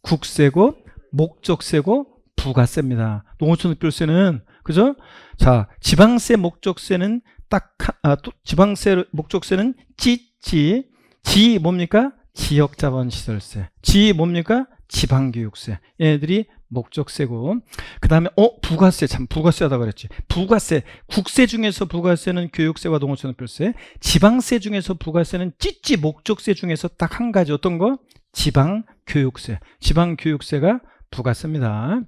국세고 목적세고 부가세입니다. 농어촌 특별세는, 그죠? 자, 지방세 목적세는 지방세 목적세는 지 뭡니까? 지역자원시설세. 지 뭡니까? 지방교육세. 얘네들이 목적세고, 그 다음에 부가세, 참 부가세하다 그랬지. 부가세, 국세 중에서 부가세는 교육세와 동호천업별세, 지방세 중에서 부가세는 찌찌 목적세 중에서 딱 한 가지, 어떤 거? 지방교육세. 지방교육세가 부가세입니다.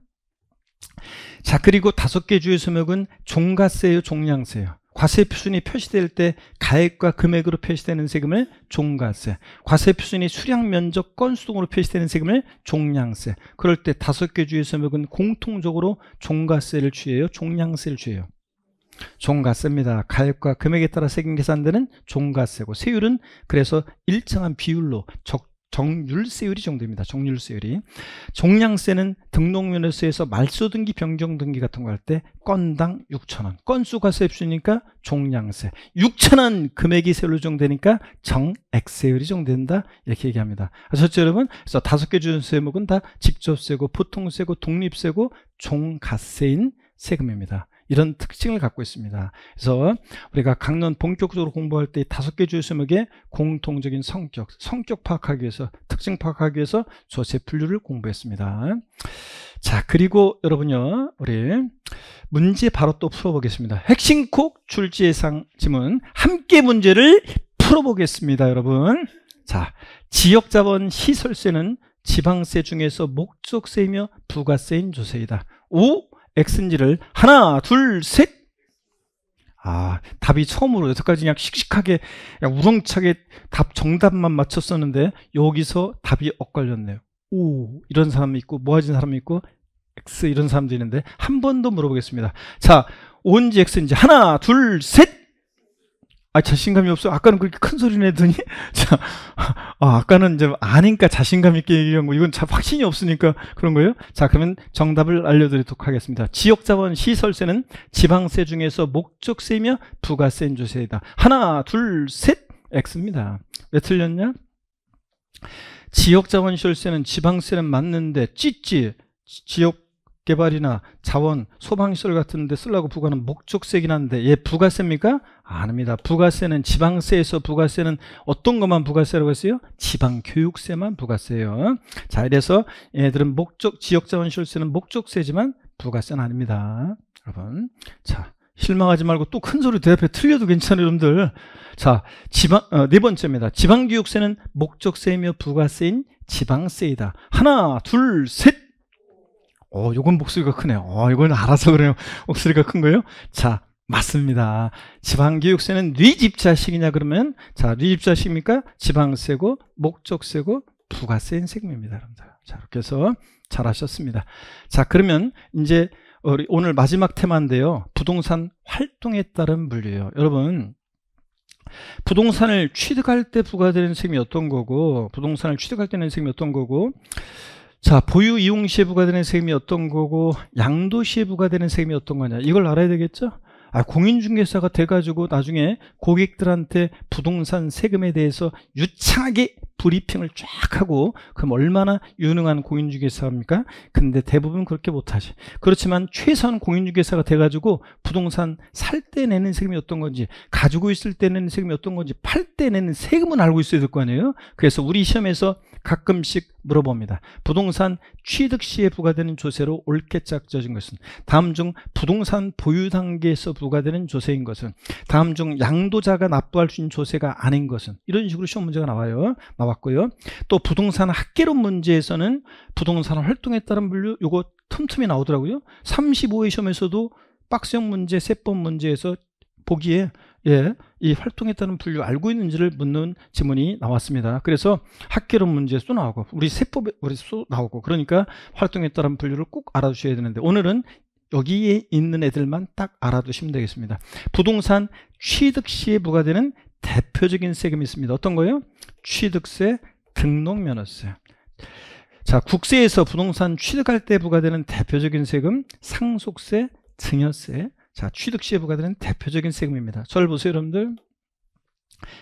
자, 그리고 5개 주요 서목은 종가세예요, 종량세예요. 과세 표준이 표시될 때 가액과 금액으로 표시되는 세금을 종가세, 과세 표준이 수량, 면적, 건수 등으로 표시되는 세금을 종량세. 그럴 때 5개 주요 서목은 공통적으로 종가세를 취해요, 종량세를 취해요. 종가세입니다. 가액과 금액에 따라 세금 계산되는 종가세고, 세율은 그래서 일정한 비율로 정률세율이 정됩니다. 정률세율이. 종량세는 등록면허세에서 말소등기, 변경등기 같은 거 할 때 건당 6,000원, 건수과세 표준이니까 종량세, 6,000원 금액이 세율로 정되니까 정액세율이 정된다, 이렇게 얘기합니다. 아셨죠 여러분? 그래서 5개 주요 세목은 다 직접세고, 보통세고, 독립세고, 종가세인 세금입니다. 이런 특징을 갖고 있습니다. 그래서 우리가 강론 본격적으로 공부할 때 5개 주요 서목의 공통적인 성격 파악하기 위해서, 특징 파악하기 위해서 조세 분류를 공부했습니다. 자, 그리고 여러분요, 우리 문제 바로 또 풀어보겠습니다. 핵심콕 출제 예상 지문 함께 문제를 풀어보겠습니다, 여러분. 자, 지역자본 시설세는 지방세 중에서 목적세이며 부가세인 조세이다. X인지를 하나, 둘, 셋. 답이 처음으로 여태까지 그냥 씩씩하게, 그냥 우렁차게 답 정답만 맞췄었는데 여기서 답이 엇갈렸네요. O 이런 사람이 있고, 모아진 사람이 있고, X 이런 사람도 있는데 한 번 더 물어보겠습니다. 자, O인지 X인지 하나, 둘, 셋. 자신감이 없어. 아까는 그렇게 큰 소리 내더니, 자, 아까는 이제 아니까 자신감 있게 얘기한 거, 이건 확신이 없으니까 그런 거예요. 자, 그러면 정답을 알려드리도록 하겠습니다. 지역자본 시설세는 지방세 중에서 목적세이며 부가세인 조세이다. 하나, 둘, 셋. X입니다. 왜 틀렸냐? 지역자본 시설세는 지방세는 맞는데 찌찌 지역개발이나 자원, 소방시설 같은 데 쓰려고 부과하는 목적세긴 한데 얘 부가세입니까? 아닙니다. 부가세는 지방세에서 부가세는 어떤 것만 부가세라고 했어요? 지방교육세만 부가세예요. 자, 이래서 얘들은 지역자원시설세는 목적세지만 부가세는 아닙니다. 여러분, 자, 실망하지 말고 또 큰 소리 대답해. 틀려도 괜찮아요, 여러분들. 자, 네 번째입니다. 지방교육세는 목적세이며 부가세인 지방세이다. 하나, 둘, 셋. 요건 목소리가 크네요. 이건 알아서 그래요. 목소리가 큰 거예요. 자, 맞습니다. 지방교육세는 네 집 자식이냐 그러면, 자, 네 집 자식입니까? 지방세고 목적세고 부가세인 세금입니다, 여러분들. 자, 이렇게 해서 잘 하셨습니다. 자, 그러면 이제 오늘 마지막 테마인데요. 부동산 활동에 따른 분류예요. 여러분, 부동산을 취득할 때 부과되는 세금이 어떤 거고, 부동산을 취득할 때는 세금이 어떤 거고, 자, 보유 이용 시에 부과되는 세금이 어떤 거고, 양도 시에 부과되는 세금이 어떤 거냐, 이걸 알아야 되겠죠? 공인중개사가 돼가지고 나중에 고객들한테 부동산 세금에 대해서 유창하게 브리핑을 쫙 하고, 그럼 얼마나 유능한 공인중개사입니까? 근데 대부분 그렇게 못하지. 그렇지만 최소한 공인중개사가 돼가지고 부동산 살 때 내는 세금이 어떤 건지, 가지고 있을 때 내는 세금이 어떤 건지, 팔 때 내는 세금은 알고 있어야 될 거 아니에요? 그래서 우리 시험에서 가끔씩 물어봅니다. 부동산 취득 시에 부과되는 조세로 옳게 짝져진 것은, 다음 중 부동산 보유 단계에서 부과되는 조세인 것은, 다음 중 양도자가 납부할 수 있는 조세가 아닌 것은, 이런 식으로 시험 문제가 나왔고요. 또 부동산 학계론 문제에서는 부동산 활동에 따른 분류, 요거 틈틈이 나오더라고요. 35회 시험에서도 박스형 문제, 세법 문제에서 보기에 이 활동에 따른 분류 알고 있는지를 묻는 지문이 나왔습니다. 그래서 학계론 문제에서도 나오고, 우리 세법에서도 나오고, 그러니까 활동에 따른 분류를 꼭 알아두셔야 되는데, 오늘은 여기에 있는 애들만 딱 알아두시면 되겠습니다. 부동산 취득 시에 부과되는 대표적인 세금이 있습니다. 어떤 거예요? 취득세, 등록면허세. 자, 국세에서 부동산 취득할 때 부과되는 대표적인 세금, 상속세, 증여세. 자, 취득 시에 부과되는 대표적인 세금입니다. 저를 보세요, 여러분들.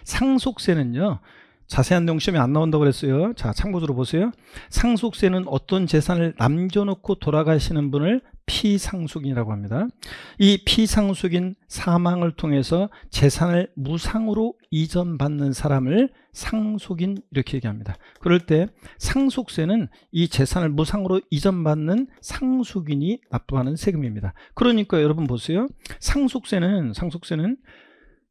상속세는요, 자세한 내용 시험에 안 나온다고 그랬어요. 자, 참고적으로 보세요. 상속세는 어떤 재산을 남겨놓고 돌아가시는 분을 피상속인이라고 합니다. 이 피상속인 사망을 통해서 재산을 무상으로 이전받는 사람을 상속인 이렇게 얘기합니다. 그럴 때 상속세는 이 재산을 무상으로 이전받는 상속인이 납부하는 세금입니다. 그러니까 여러분 보세요. 상속세는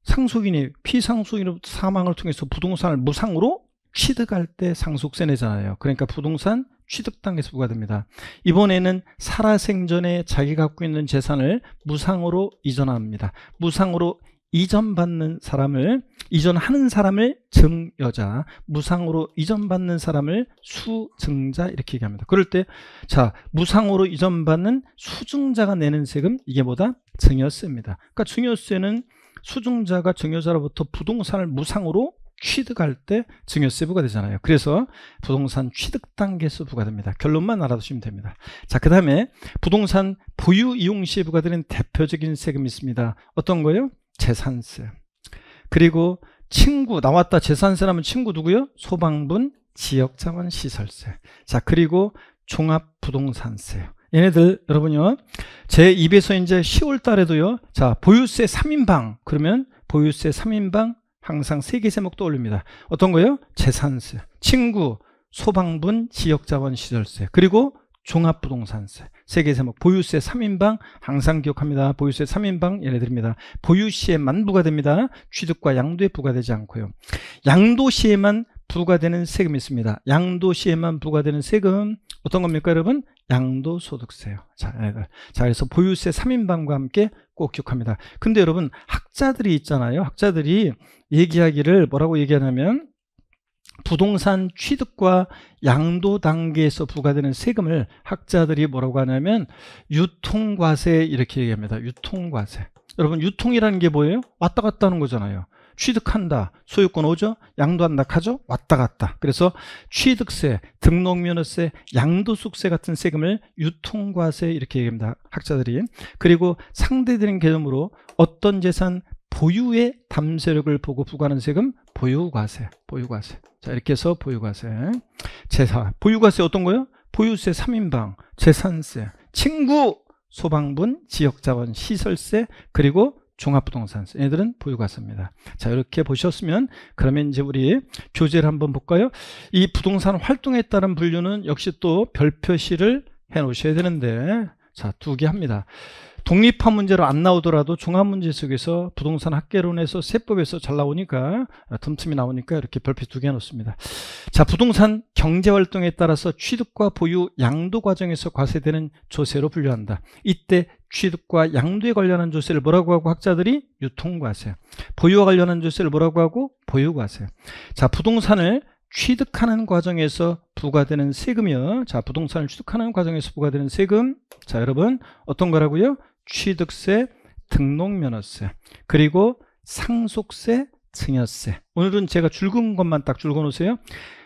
상속인이 피상속인으로부터 사망을 통해서 부동산을 무상으로 취득할 때 상속세 내잖아요. 그러니까 부동산 취득당해서 부과됩니다. 이번에는 살아생전에 자기가 갖고 있는 재산을 무상으로 이전합니다. 무상으로 이전받는 사람을, 이전하는 사람을 증여자, 무상으로 이전받는 사람을 수증자 이렇게 얘기합니다. 그럴 때 자, 무상으로 이전받는 수증자가 내는 세금, 이게 뭐다? 증여세입니다. 그러니까 증여세는 수증자가 증여자로부터 부동산을 무상으로 취득할 때 증여세 부과되잖아요. 그래서 부동산 취득단계에서 부과됩니다. 결론만 알아두시면 됩니다. 자, 그 다음에 부동산 보유 이용 시에 부과되는 대표적인 세금이 있습니다. 어떤 거예요? 재산세. 그리고 친구 나왔다. 재산세라면 친구 누구요? 소방분, 지역자원 시설세. 자, 그리고 종합부동산세. 얘네들 여러분요, 제 입에서 이제 10월 달에도요, 자, 보유세 3인방 그러면 보유세 3인방 항상 3개 제목 떠올립니다. 어떤 거요? 재산세, 친구, 소방분, 지역자원 시설세, 그리고 종합부동산세. 3개 제목. 보유세 3인방 항상 기억합니다. 보유세 3인방 얘네들입니다. 보유시에만 부과됩니다. 취득과 양도에 부과되지 않고요. 양도시에만 부과되는 세금이 있습니다. 양도시에만 부과되는 세금 어떤 겁니까 여러분? 양도소득세요. 자, 그래서 보유세 3인방과 함께 꼭 기억합니다. 근데 여러분 학자들이 있잖아요. 학자들이 얘기하기를 뭐라고 얘기하냐면 부동산 취득과 양도 단계에서 부과되는 세금을 학자들이 뭐라고 하냐면 유통과세 이렇게 얘기합니다. 유통과세. 여러분 유통이라는 게 뭐예요? 왔다 갔다 하는 거잖아요. 취득한다, 소유권 오죠? 양도한다, 가죠? 왔다 갔다. 그래서 취득세, 등록면허세, 양도소득세 같은 세금을 유통과세 이렇게 얘기합니다. 학자들이. 그리고 상대적인 개념으로 어떤 재산 보유의 담세력을 보고 부과하는 세금 보유과세. 보유과세. 자, 이렇게 해서 보유과세. 보유과세 어떤 거요? 보유세 3인방, 재산세, 친구, 소방분, 지역자원 시설세, 그리고 종합부동산세. 얘들은 보유과세입니다. 자, 이렇게 보셨으면 그러면 이제 우리 교재를 한번 볼까요? 이 부동산 활동에 따른 분류는 역시 또 별표시를 해 놓으셔야 되는데, 자, 2개 합니다. 독립한 문제로 안 나오더라도 종합문제 속에서 부동산 학계론에서 세법에서 잘 나오니까 틈틈이 나오니까 이렇게 별표 2개 해놓습니다. 자, 부동산 경제활동에 따라서 취득과 보유, 양도 과정에서 과세되는 조세로 분류한다. 이때 취득과 양도에 관련한 조세를 뭐라고 하고 학자들이? 유통과세. 보유와 관련한 조세를 뭐라고 하고? 보유과세. 자, 부동산을 취득하는 과정에서 부과되는 세금이요. 자, 부동산을 취득하는 과정에서 부과되는 세금. 자, 여러분 어떤 거라고요? 취득세, 등록면허세, 그리고 상속세, 증여세. 오늘은 제가 줄 그은 것만 딱 줄 그어놓으세요.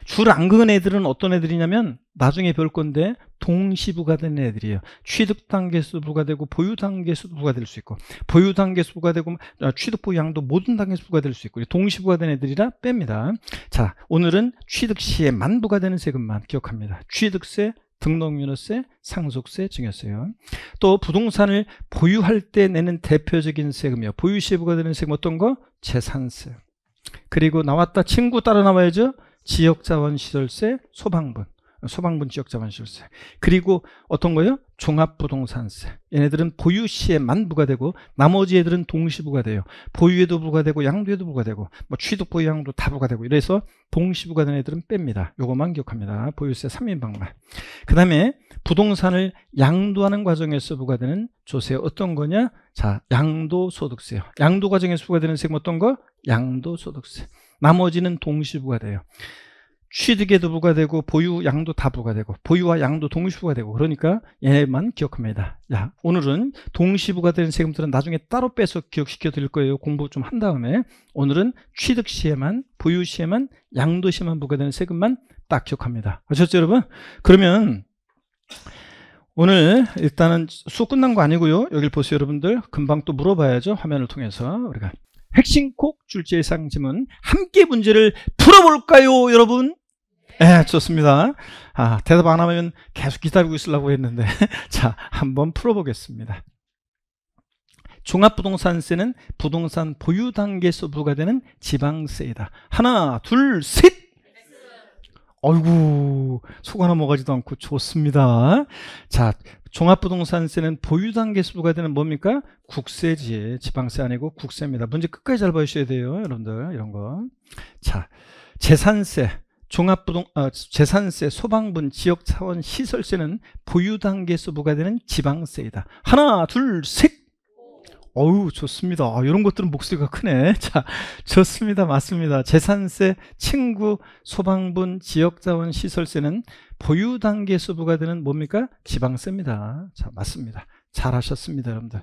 줄 안 그은 애들은 어떤 애들이냐면 나중에 배울 건데 동시부과되는 애들이에요. 취득 단계에서도 부과되고 보유 단계에서도 부과될 수 있고, 보유 단계에서 부과되고 취득, 보유, 양도 모든 단계에서 부과될 수 있고, 동시부과되는 애들이라 뺍니다. 자, 오늘은 취득 시에만 부과되는 세금만 기억합니다. 취득세, 등록면허세, 상속세, 증여세요. 또 부동산을 보유할 때 내는 대표적인 세금이요. 보유 시에 부과되는 세금 어떤 거? 재산세. 그리고 나왔다. 친구 따라 나와야죠. 지역자원시설세, 소방분 지역자원시설세. 그리고 어떤 거요? 종합부동산세. 얘네들은 보유 시에만 부과되고 나머지 애들은 동시부과돼요. 보유에도 부과되고 양도에도 부과되고 뭐 취득, 보유, 양도 다 부과되고 이래서 동시부과되는 애들은 뺍니다. 요것만 기억합니다. 보유세 3인방만. 그 다음에 부동산을 양도하는 과정에서 부과되는 조세 어떤 거냐? 자, 양도소득세요. 양도 과정에서 부과되는 세금 어떤 거? 양도소득세. 나머지는 동시부과돼요. 취득에도 부과되고 보유, 양도 다 부과되고 보유와 양도 동시부과되고 그러니까 얘만 기억합니다. 야, 오늘은 동시부과되는 세금들은 나중에 따로 빼서 기억시켜 드릴 거예요. 공부 좀 한 다음에. 오늘은 취득 시에만, 보유 시에만, 양도 시에만 부과되는 세금만 딱 기억합니다. 아셨죠 여러분? 그러면 오늘 일단은 수업 끝난 거 아니고요. 여길 보세요 여러분들. 금방 또 물어봐야죠. 화면을 통해서 우리가. 핵심 콕 출제 예상 지문 함께 문제를 풀어볼까요, 여러분? 네, 좋습니다. 대답 안 하면 계속 기다리고 있으려고 했는데 자, 한번 풀어보겠습니다. 종합부동산세는 부동산 보유 단계에서 부과되는 지방세이다. 하나, 둘, 셋. 어이구, 속 하나 먹어지도 않고 좋습니다. 자, 종합부동산세는 보유 단계에서 부과되는 뭡니까? 국세지. 지방세 아니고 국세입니다. 문제 끝까지 잘 봐주셔야 돼요, 여러분들. 이런 거. 자, 재산세. 재산세, 소방분, 지역차원, 시설세는 보유 단계에서 부과되는 지방세이다. 하나, 둘, 셋. 어우, 좋습니다. 이런 것들은 목소리가 크네. 자, 좋습니다. 맞습니다. 재산세, 층구, 소방분, 지역자원, 시설세는 보유 단계에서 부과되는 뭡니까? 지방세입니다. 자, 맞습니다. 잘하셨습니다, 여러분들.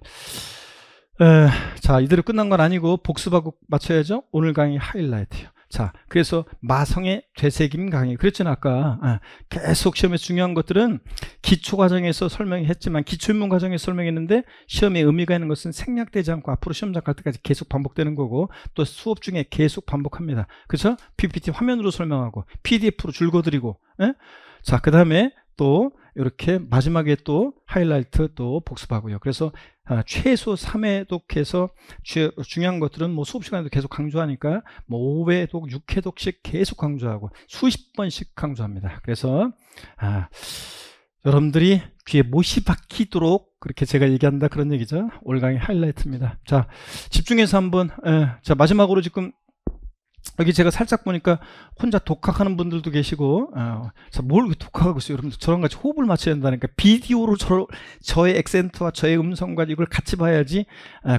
자, 이대로 끝난 건 아니고 복습하고 맞춰야죠. 오늘 강의 하이라이트요. 자, 그래서 마성의 되새김 강의 그랬잖아 아까. 계속 시험에서 중요한 것들은 기초과정에서 설명했지만 기초인문 과정에서 설명했는데 시험에 의미가 있는 것은 생략되지 않고 앞으로 시험장 갈 때까지 계속 반복되는 거고 또 수업 중에 계속 반복합니다. 그렇죠? PPT 화면으로 설명하고 PDF로 줄거드리고. 자, 그 다음에 또 이렇게 마지막에 또 하이라이트 또 복습하고요. 그래서 최소 3회독해서 중요한 것들은 뭐 수업 시간에도 계속 강조하니까 뭐 5회독, 6회독씩 계속 강조하고 수십 번씩 강조합니다. 그래서 여러분들이 귀에 못이 박히도록 그렇게 제가 얘기한다 그런 얘기죠. 올 강의 하이라이트입니다. 자, 집중해서 한번 자, 마지막으로 지금 여기 제가 살짝 보니까 혼자 독학하는 분들도 계시고 자, 뭘 독학하고 있어요. 여러분들 저랑 같이 호흡을 맞춰야 된다니까. 비디오로 저의 액센트와 저의 음성과 이걸 같이 봐야지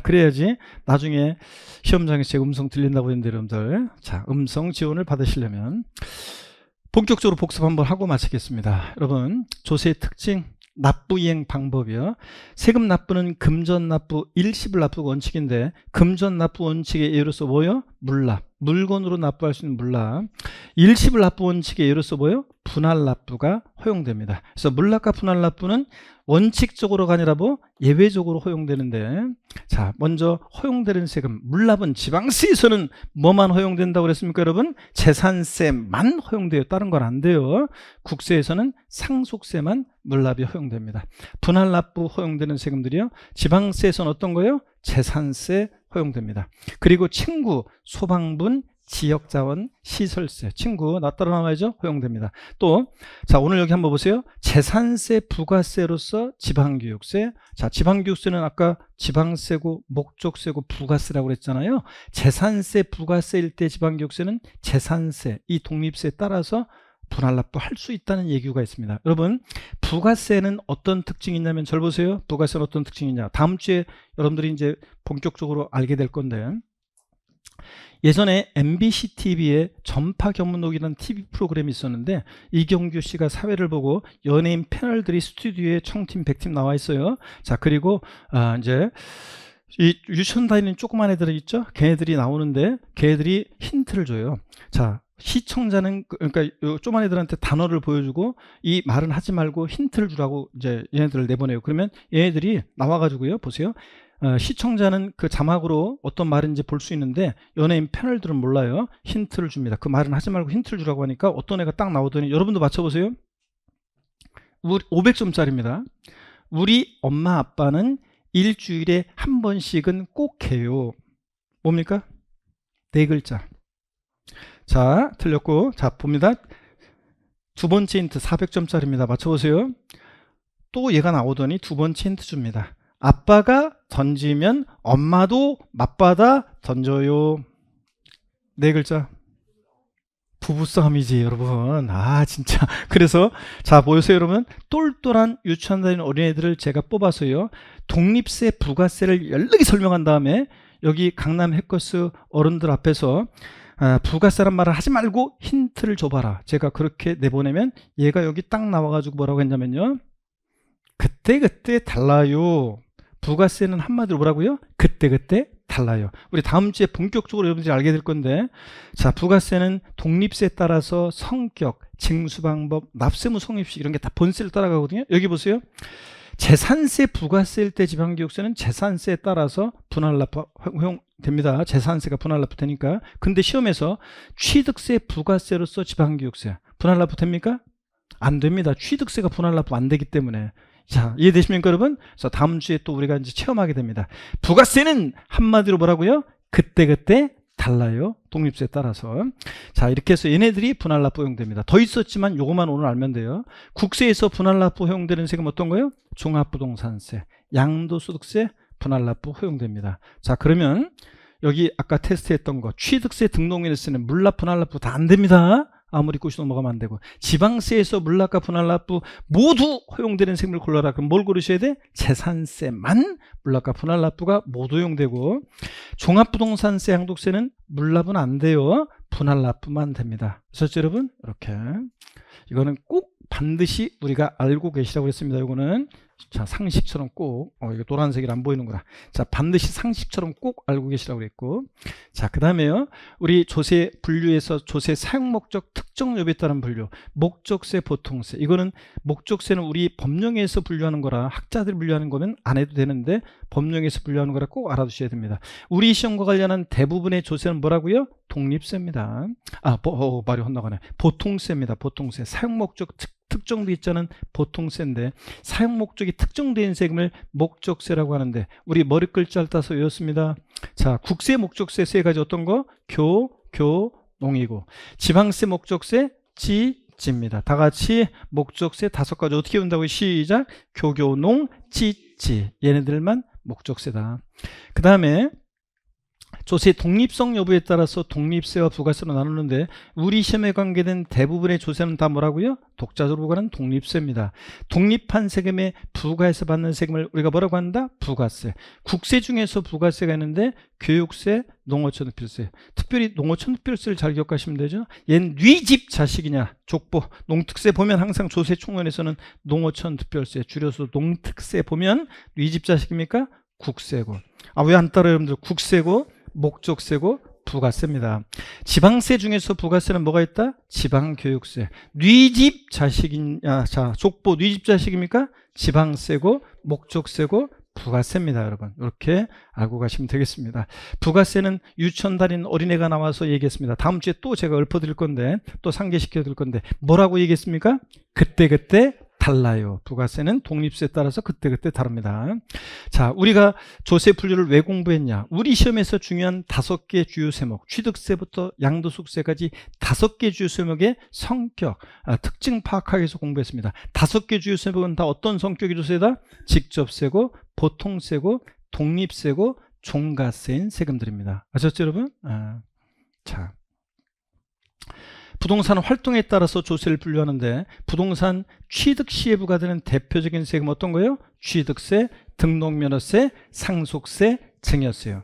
그래야지 나중에 시험장에서 제 음성 들린다고 했는데 여러분들 자, 음성 지원을 받으시려면 본격적으로 복습 한번 하고 마치겠습니다. 여러분, 조세의 특징 납부 이행 방법이요. 세금 납부는 금전 납부, 일시불 납부 원칙인데 금전 납부 원칙의 예로서 뭐요? 물납. 물건으로 납부할 수 있는 물납. 일시불 납부 원칙의 예로서 뭐요? 분할 납부가 허용됩니다. 그래서 물납과 분할 납부는 원칙적으로가 아니라 뭐 예외적으로 허용되는데 자, 먼저 허용되는 세금 물납은 지방세에서는 뭐만 허용된다고 그랬습니까, 여러분? 재산세만 허용돼요. 다른 건 안 돼요. 국세에서는 상속세만 물납이 허용됩니다. 분할 납부 허용되는 세금들이요. 지방세에서는 어떤 거예요? 재산세 허용됩니다. 그리고 층구, 소방분, 지역자원, 시설세, 층구 나 따라 나와야죠. 허용됩니다. 또 자, 오늘 여기 한번 보세요. 재산세, 부가세로서 지방교육세. 자, 지방교육세는 아까 지방세고 목적세고 부가세라고 그랬잖아요. 재산세, 부가세일 때 지방교육세는 재산세, 이 독립세에 따라서 분할 납부할 수 있다는 얘기가 있습니다. 여러분, 부가세는 어떤 특징이 있냐면 잘 보세요. 부가세는 어떤 특징이 있냐. 다음 주에 여러분들이 이제 본격적으로 알게 될 건데 예전에 MBC TV에 전파 견문록이라는 TV 프로그램이 있었는데 이경규 씨가 사회를 보고 연예인 패널들이 스튜디오에 청팀 100팀 나와 있어요. 자, 그리고 이제 이 유치원 다니는 조그만 애들 있죠? 걔네들이 나오는데 걔네들이 힌트를 줘요. 자, 시청자는 그러니까 조그만 애들한테 단어를 보여주고 이 말은 하지 말고 힌트를 주라고 이제 얘네들을 내보내요. 그러면 얘네들이 나와가지고요, 보세요. 시청자는 그 자막으로 어떤 말인지 볼 수 있는데 연예인 패널들은 몰라요. 힌트를 줍니다. 그 말은 하지 말고 힌트를 주라고 하니까 어떤 애가 딱 나오더니 여러분도 맞춰보세요. 500점짜리입니다. 우리 엄마 아빠는 일주일에 한 번씩은 꼭 해요. 뭡니까? 네 글자. 자, 틀렸고. 자, 봅니다. 두 번째 힌트 400점짜리입니다. 맞춰보세요. 또 얘가 나오더니 두 번째 힌트 줍니다. 아빠가 던지면 엄마도 맞받아 던져요. 네 글자. 부부싸움이지, 여러분. 진짜. 그래서 자, 보세요, 여러분. 똘똘한 유치원 다니는 어린애들을 제가 뽑아서요, 독립세, 부가세를 연락이 설명한 다음에 여기 강남 해커스 어른들 앞에서 부가세란 말을 하지 말고 힌트를 줘봐라. 제가 그렇게 내보내면 얘가 여기 딱 나와가지고 뭐라고 했냐면요, 그때그때 달라요. 부가세는 한마디로 뭐라고요? 그때그때 달라요. 우리 다음 주에 본격적으로 여러분들이 알게 될 건데, 자, 부가세는 독립세에 따라서 성격, 징수 방법, 납세무 성립식 이런 게 다 본세를 따라가거든요. 여기 보세요. 재산세 부가세일 때 지방교육세는 재산세에 따라서 분할납부 허용됩니다. 재산세가 분할납부 되니까. 근데 시험에서 취득세 부가세로서 지방교육세 분할납부 됩니까? 안 됩니다. 취득세가 분할납부 안 되기 때문에. 자, 이해되십니까, 여러분? 그래서 다음 주에 또 우리가 이제 체험하게 됩니다. 부가세는 한마디로 뭐라고요? 그때그때 달라요. 독립세에 따라서. 자, 이렇게 해서 얘네들이 분할납부 허용됩니다. 더 있었지만 요것만 오늘 알면 돼요. 국세에서 분할납부 허용되는 세금 어떤 거요? 종합부동산세, 양도소득세 분할납부 허용됩니다. 자, 그러면 여기 아까 테스트했던 거 취득세 등록인세는 물납 분할납부 다 안 됩니다. 아무리 꼬시 넘어가면 안 되고. 지방세에서 물납과 분할납부 모두 허용되는 세금을 골라라. 그럼 뭘 고르셔야 돼? 재산세만 물납과 분할납부가 모두 허용되고, 종합부동산세, 양도세는 물납은 안 돼요. 분할납부만 됩니다. 그렇죠, 여러분? 이렇게. 이거는 꼭 반드시 우리가 알고 계시라고 했습니다. 이거는 자, 상식처럼 꼭 이거 노란색이 안 보이는구나. 자, 반드시 상식처럼 꼭 알고 계시라고 그랬고, 자, 그 다음에요, 우리 조세 분류에서 조세 사용 목적 특정 여부에 따른 분류, 목적세, 보통세. 이거는 목적세는 우리 법령에서 분류하는 거라, 학자들이 분류하는 거면 안 해도 되는데 법령에서 분류하는 거라 꼭 알아두셔야 됩니다. 우리 시험과 관련한 대부분의 조세는 뭐라고요? 독립세입니다. 말이 헛나가네. 보통세입니다. 보통세. 사용 목적 특정돼 있자는 보통세인데, 사용 목적이 특정된 세금을 목적세라고 하는데, 우리 머리 글자를 따서 외웠습니다. 자, 국세, 목적세 세 가지 어떤 거? 농이고, 지방세, 목적세, 지입니다. 다 같이 목적세 다섯 가지 어떻게 외운다고요? 시작. 농, 지. 얘네들만 목적세다. 그 다음에 조세 독립성 여부에 따라서 독립세와 부가세로 나누는데, 우리 시험에 관계된 대부분의 조세는 다 뭐라고요? 독자적으로 부과하는 독립세입니다. 독립한 세금에 부과해서 받는 세금을 우리가 뭐라고 한다? 부가세. 국세 중에서 부가세가 있는데 교육세, 농어촌 특별세. 특별히 농어촌 특별세를 잘 기억하시면 되죠. 얘는 뉘집 자식이냐, 족보. 농특세 보면 항상 조세 총론에서는 농어촌 특별세, 줄여서 농특세 보면 뉘집 자식입니까? 국세고. 왜 안 따라요, 여러분들? 국세고 목적세고 부가세입니다. 지방세 중에서 부가세는 뭐가 있다? 지방교육세. 뉘집 자식이냐, 자, 족보 뉘집 자식입니까? 지방세고 목적세고 부가세입니다, 여러분. 이렇게 알고 가시면 되겠습니다. 부가세는 유치원 다니는 어린애가 나와서 얘기했습니다. 다음 주에 또 제가 읊어드릴 건데, 또 상기시켜 드릴 건데, 뭐라고 얘기했습니까? 그때그때 달라요. 부가세는 독립세에 따라서 그때그때 다릅니다. 자, 우리가 조세 분류를 왜 공부했냐? 우리 시험에서 중요한 5개 주요 세목, 취득세부터 양도소득세까지 5개 주요 세목의 성격, 특징 파악하기 위해서 공부했습니다. 5개 주요 세목은 다 어떤 성격의 조세다? 직접세고, 보통세고, 독립세고, 종가세인 세금들입니다. 아셨죠, 여러분? 자, 부동산 활동에 따라서 조세를 분류하는데, 부동산 취득 시에 부과되는 대표적인 세금 어떤 거예요? 취득세, 등록면허세, 상속세, 증여세요.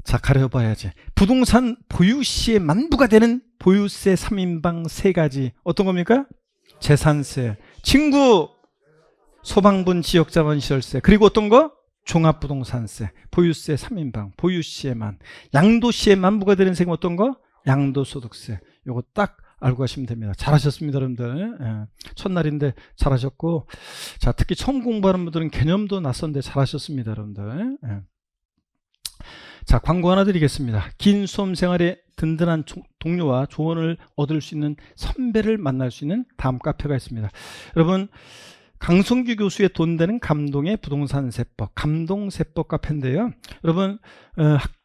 자, 가려봐야지. 부동산 보유 시에만 부과되는 보유세 3인방 3가지 어떤 겁니까? 재산세, 친구, 소방분 지역자본시설세, 그리고 어떤 거? 종합부동산세, 보유세 3인방, 보유 시에만. 양도 시에만 부과되는 세금 어떤 거? 양도소득세. 요거 딱 알고 가시면 됩니다. 잘하셨습니다, 여러분들. 첫날인데 잘하셨고, 자, 특히 처음 공부하는 분들은 개념도 낯선데 잘하셨습니다, 여러분들. 자, 광고 하나 드리겠습니다. 긴 수험 생활에 든든한 동료와 조언을 얻을 수 있는 선배를 만날 수 있는 다음 카페가 있습니다. 여러분, 강성규 교수의 돈 되는 감동의 부동산 세법, 감동세법 카페인데요. 여러분,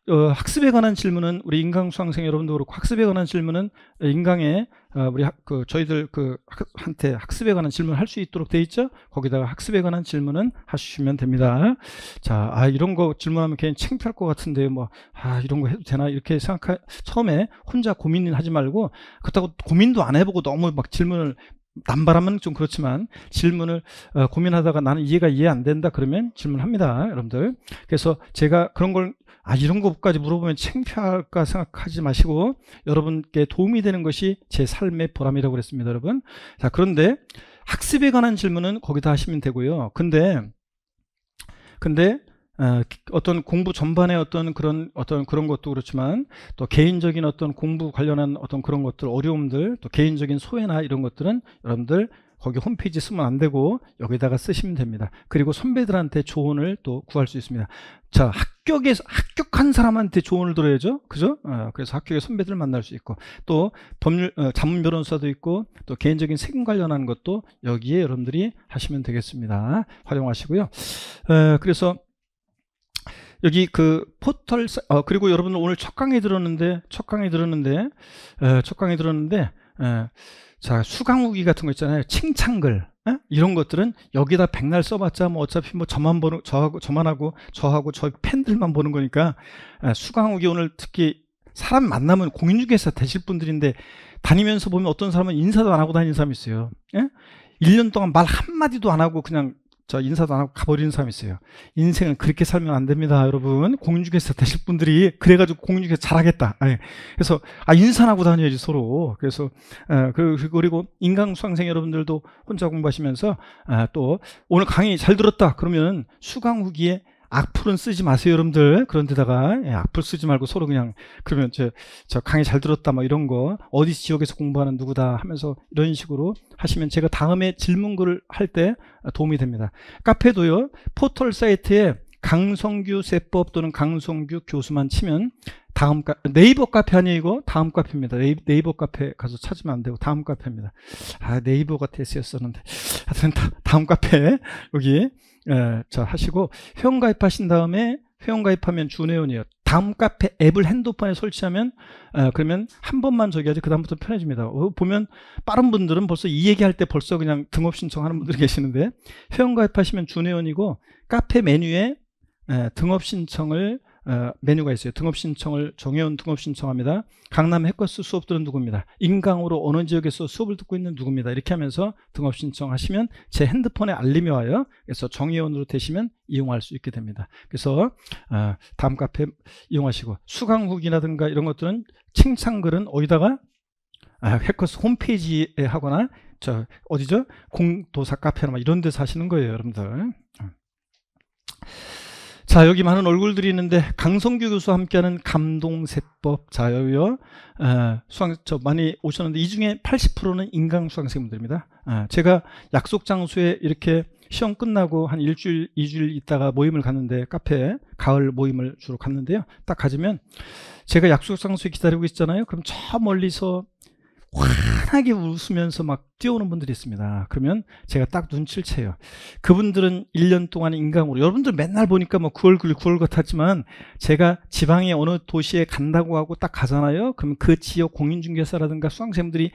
학습에 관한 질문은 우리 인강 수강생 여러분도 그렇고, 학습에 관한 질문은 인강에 우리 저희들 한테 학습에 관한 질문 할 수 있도록 돼 있죠. 거기다가 학습에 관한 질문은 하시면 됩니다. 자, 이런 거 질문하면 괜히 창피할 것 같은데, 이런 거 해도 되나 이렇게 처음에 혼자 고민하지 말고, 그렇다고 고민도 안 해보고 너무 막 질문을 남발하면 좀 그렇지만, 질문을 고민하다가 나는 이해 안 된다 그러면 질문합니다, 여러분들. 그래서 제가 그런 걸 이런 것까지 물어보면 창피할까 생각하지 마시고, 여러분께 도움이 되는 것이 제 삶의 보람이라고 그랬습니다, 여러분. 자, 그런데 학습에 관한 질문은 거기다 하시면 되고요. 근데 어떤 공부 전반의 어떤 그런 것도 그렇지만, 또 개인적인 어떤 공부 관련한 어떤 그런 것들, 어려움들, 또 개인적인 소외나 이런 것들은 여러분들 거기 홈페이지 쓰면 안 되고 여기다가 쓰시면 됩니다. 그리고 선배들한테 조언을 또 구할 수 있습니다. 자, 합격한 사람한테 조언을 들어야죠. 그죠? 그래서 합격의 선배들을 만날 수 있고, 또 법률, 자문 변호사도 있고, 또 개인적인 세금 관련한 것도 여기에 여러분들이 하시면 되겠습니다. 활용하시고요. 그래서 여기 그 포털, 그리고 여러분들 오늘 첫 강의 들었는데, 자, 수강후기 같은 거 있잖아요. 칭찬글. 이런 것들은 여기다 백날 써봤자 뭐 어차피 뭐 저만 보는, 저하고 저희 팬들만 보는 거니까, 수강후기 오늘 특히 사람 만나면 공인중개사 되실 분들인데, 다니면서 보면 어떤 사람은 인사도 안 하고 다니는 사람이 있어요. 1년 동안 말 한마디도 안 하고 그냥 인사도 안 하고 가버리는 사람이 있어요. 인생은 그렇게 살면 안 됩니다, 여러분. 공인중개사 되실 분들이 그래가지고 공인중개사 잘하겠다. 그래서 인사는 하고 다녀야지 서로. 그래서 그리고 인강수강생 여러분들도 혼자 공부하시면서 또 오늘 강의 잘 들었다 그러면 수강 후기에 악플은 쓰지 마세요, 여러분들. 그런 데다가 악플 쓰지 말고 서로 그냥, 그러면 저 강의 잘 들었다 뭐 이런 거, 어디 지역에서 공부하는 누구다 하면서 이런 식으로 하시면 제가 다음에 질문글을 할 때 도움이 됩니다. 카페도요, 포털 사이트에 강성규 세법 또는 강성규 교수만 치면 네이버 카페 아니에요, 이거? 다음 카페입니다. 네이버 카페 가서 찾으면 안 되고 다음 카페입니다. 네이버가 대세였었는데. 하여튼 다음 카페 여기 자 하시고 회원가입하신 다음에, 회원가입하면 준회원이에요. 다음 카페 앱을 핸드폰에 설치하면 그러면 한 번만 저기 하지 그 다음부터 편해집니다. 보면 빠른 분들은 벌써 이 얘기할 때 벌써 그냥 등업 신청하는 분들이 계시는데, 회원가입하시면 준회원이고, 카페 메뉴에 등업 신청을 메뉴가 있어요. 등업 신청을, 정회원 등업 신청합니다. 강남 해커스 수업 들은 누구입니다. 인강으로 어느 지역에서 수업을 듣고 있는 누구입니다. 이렇게 하면서 등업 신청하시면 제 핸드폰에 알림이 와요. 그래서 정회원으로 되시면 이용할 수 있게 됩니다. 그래서 다음 카페 이용하시고, 수강 후기라든가 이런 것들은 칭찬글은 어디다가 해커스 홈페이지에 하거나 어디죠? 공도사 카페나 이런 데서 하시는 거예요, 여러분들. 자, 여기 많은 얼굴들이 있는데, 강성규 교수와 함께하는 감동세법. 자, 여기요. 많이 오셨는데, 이 중에 80%는 인강 수강생분들입니다. 제가 약속 장소에 이렇게 시험 끝나고 한 일주일, 2주일 있다가 모임을 갔는데, 카페에 가을 모임을 주로 갔는데요. 딱 가지면, 제가 약속 장소에 기다리고 있잖아요. 그럼 저 멀리서 환하게 웃으면서 막 뛰어오는 분들이 있습니다. 그러면 제가 딱 눈치를 채요. 그분들은 1년 동안 인강으로, 여러분들 맨날 보니까 뭐 9월 같았지만, 제가 지방의 어느 도시에 간다고 하고 딱 가잖아요. 그러면 그 지역 공인중개사라든가 수강생들이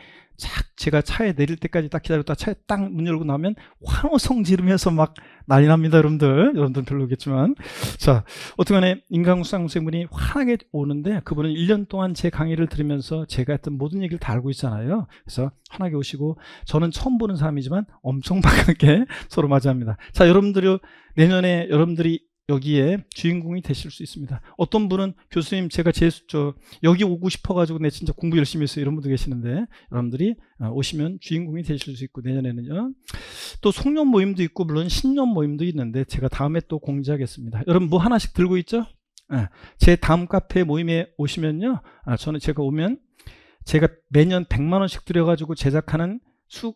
제가 차에 내릴 때까지 딱 기다렸다 차에 딱 문 열고 나면 환호성 지르면서 막 난리 납니다, 여러분들. 여러분들은 별로겠지만. 자, 어떻게간에 인강 수강생분이 환하게 오는데, 그분은 1년 동안 제 강의를 들으면서 제가 했던 모든 얘기를 다 알고 있잖아요. 그래서 환하게 오시고, 저는 처음 보는 사람이지만 엄청 반갑게 서로 맞이합니다. 자, 내년에 여러분들이 여기에 주인공이 되실 수 있습니다. 어떤 분은 교수님 제가 여기 오고 싶어가지고 내 진짜 공부 열심히 했어요, 이런 분도 계시는데, 여러분들이 오시면 주인공이 되실 수 있고, 내년에는요 또 송년 모임도 있고 물론 신년 모임도 있는데 제가 다음에 또 공지하겠습니다. 여러분 뭐 하나씩 들고 있죠? 제 다음 카페 모임에 오시면요, 제가 매년 100만원씩 들여가지고 제작하는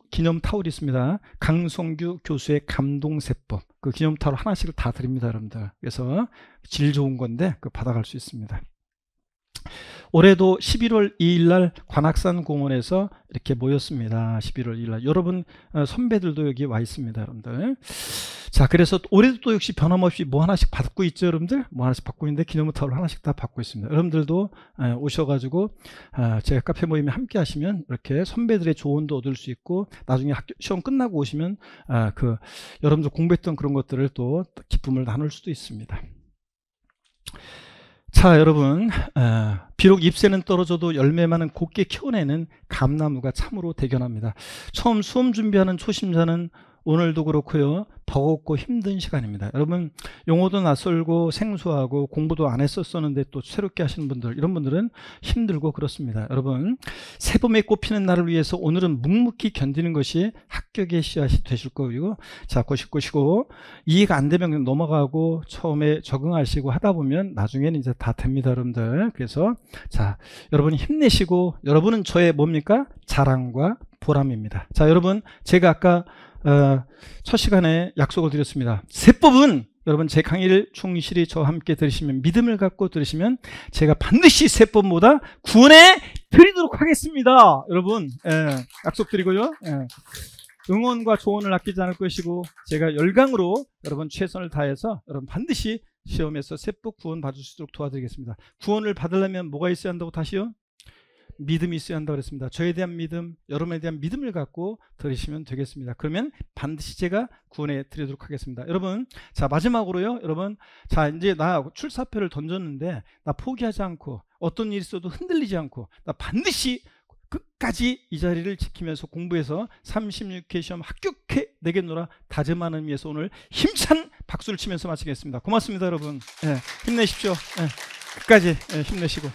기념 타올이 있습니다. 강성규 교수의 감동세법. 그 기념 타올 하나씩을 다 드립니다, 여러분들. 그래서 질 좋은 건데 그거 받아갈 수 있습니다. 올해도 11월 2일 날 관악산 공원에서 이렇게 모였습니다. 11월 2일 날. 여러분 선배들도 여기 와 있습니다, 여러분들. 자, 그래서 올해도 또 역시 변함없이 뭐 하나씩 받고 있죠, 여러분들? 뭐 하나씩 받고 있는데 기념 타올 하나씩 다 받고 있습니다. 여러분들도 오셔가지고 제가 카페 모임에 함께 하시면 이렇게 선배들의 조언도 얻을 수 있고, 나중에 시험 끝나고 오시면 여러분들 공부했던 그런 것들을 또 기쁨을 나눌 수도 있습니다. 자, 여러분, 비록 잎새는 떨어져도 열매만은 곱게 키워내는 감나무가 참으로 대견합니다. 처음 수험 준비하는 초심자는 오늘도 그렇고요, 버겁고 힘든 시간입니다. 여러분 용어도 낯설고 생소하고 공부도 안 했었었는데 또 새롭게 하시는 분들, 이런 분들은 힘들고 그렇습니다. 여러분 세범에 꼽히는 나를 위해서 오늘은 묵묵히 견디는 것이 합격의 씨앗이 되실 거고요. 자, 보시고 이해가 안 되면 그냥 넘어가고 처음에 적응하시고 하다 보면 나중에는 이제 다 됩니다, 여러분들. 그래서 자, 여러분 힘내시고, 여러분은 저의 뭡니까? 자랑과 보람입니다. 자, 여러분 제가 아까 첫 시간에 약속을 드렸습니다. 세법은 여러분 제 강의를 충실히 저와 함께 들으시면, 믿음을 갖고 들으시면 제가 반드시 세법보다 구원해 드리도록 하겠습니다. 여러분 약속드리고요. 응원과 조언을 아끼지 않을 것이고, 제가 열강으로 여러분 최선을 다해서 여러분 반드시 시험에서 세법 구원 받을 수 있도록 도와드리겠습니다. 구원을 받으려면 뭐가 있어야 한다고? 다시요? 믿음이 있어야 한다고 그랬습니다. 저에 대한 믿음, 여러분에 대한 믿음을 갖고 들으시면 되겠습니다. 그러면 반드시 제가 구원해 드리도록 하겠습니다. 여러분, 자, 마지막으로요. 여러분, 자, 이제 나 출사표를 던졌는데 나 포기하지 않고, 어떤 일이 있어도 흔들리지 않고, 나 반드시 끝까지 이 자리를 지키면서 공부해서 36회 시험 합격해 내겠노라 다짐하는 의미에서 오늘 힘찬 박수를 치면서 마치겠습니다. 고맙습니다, 여러분. 힘내십시오. 끝까지 힘내시고.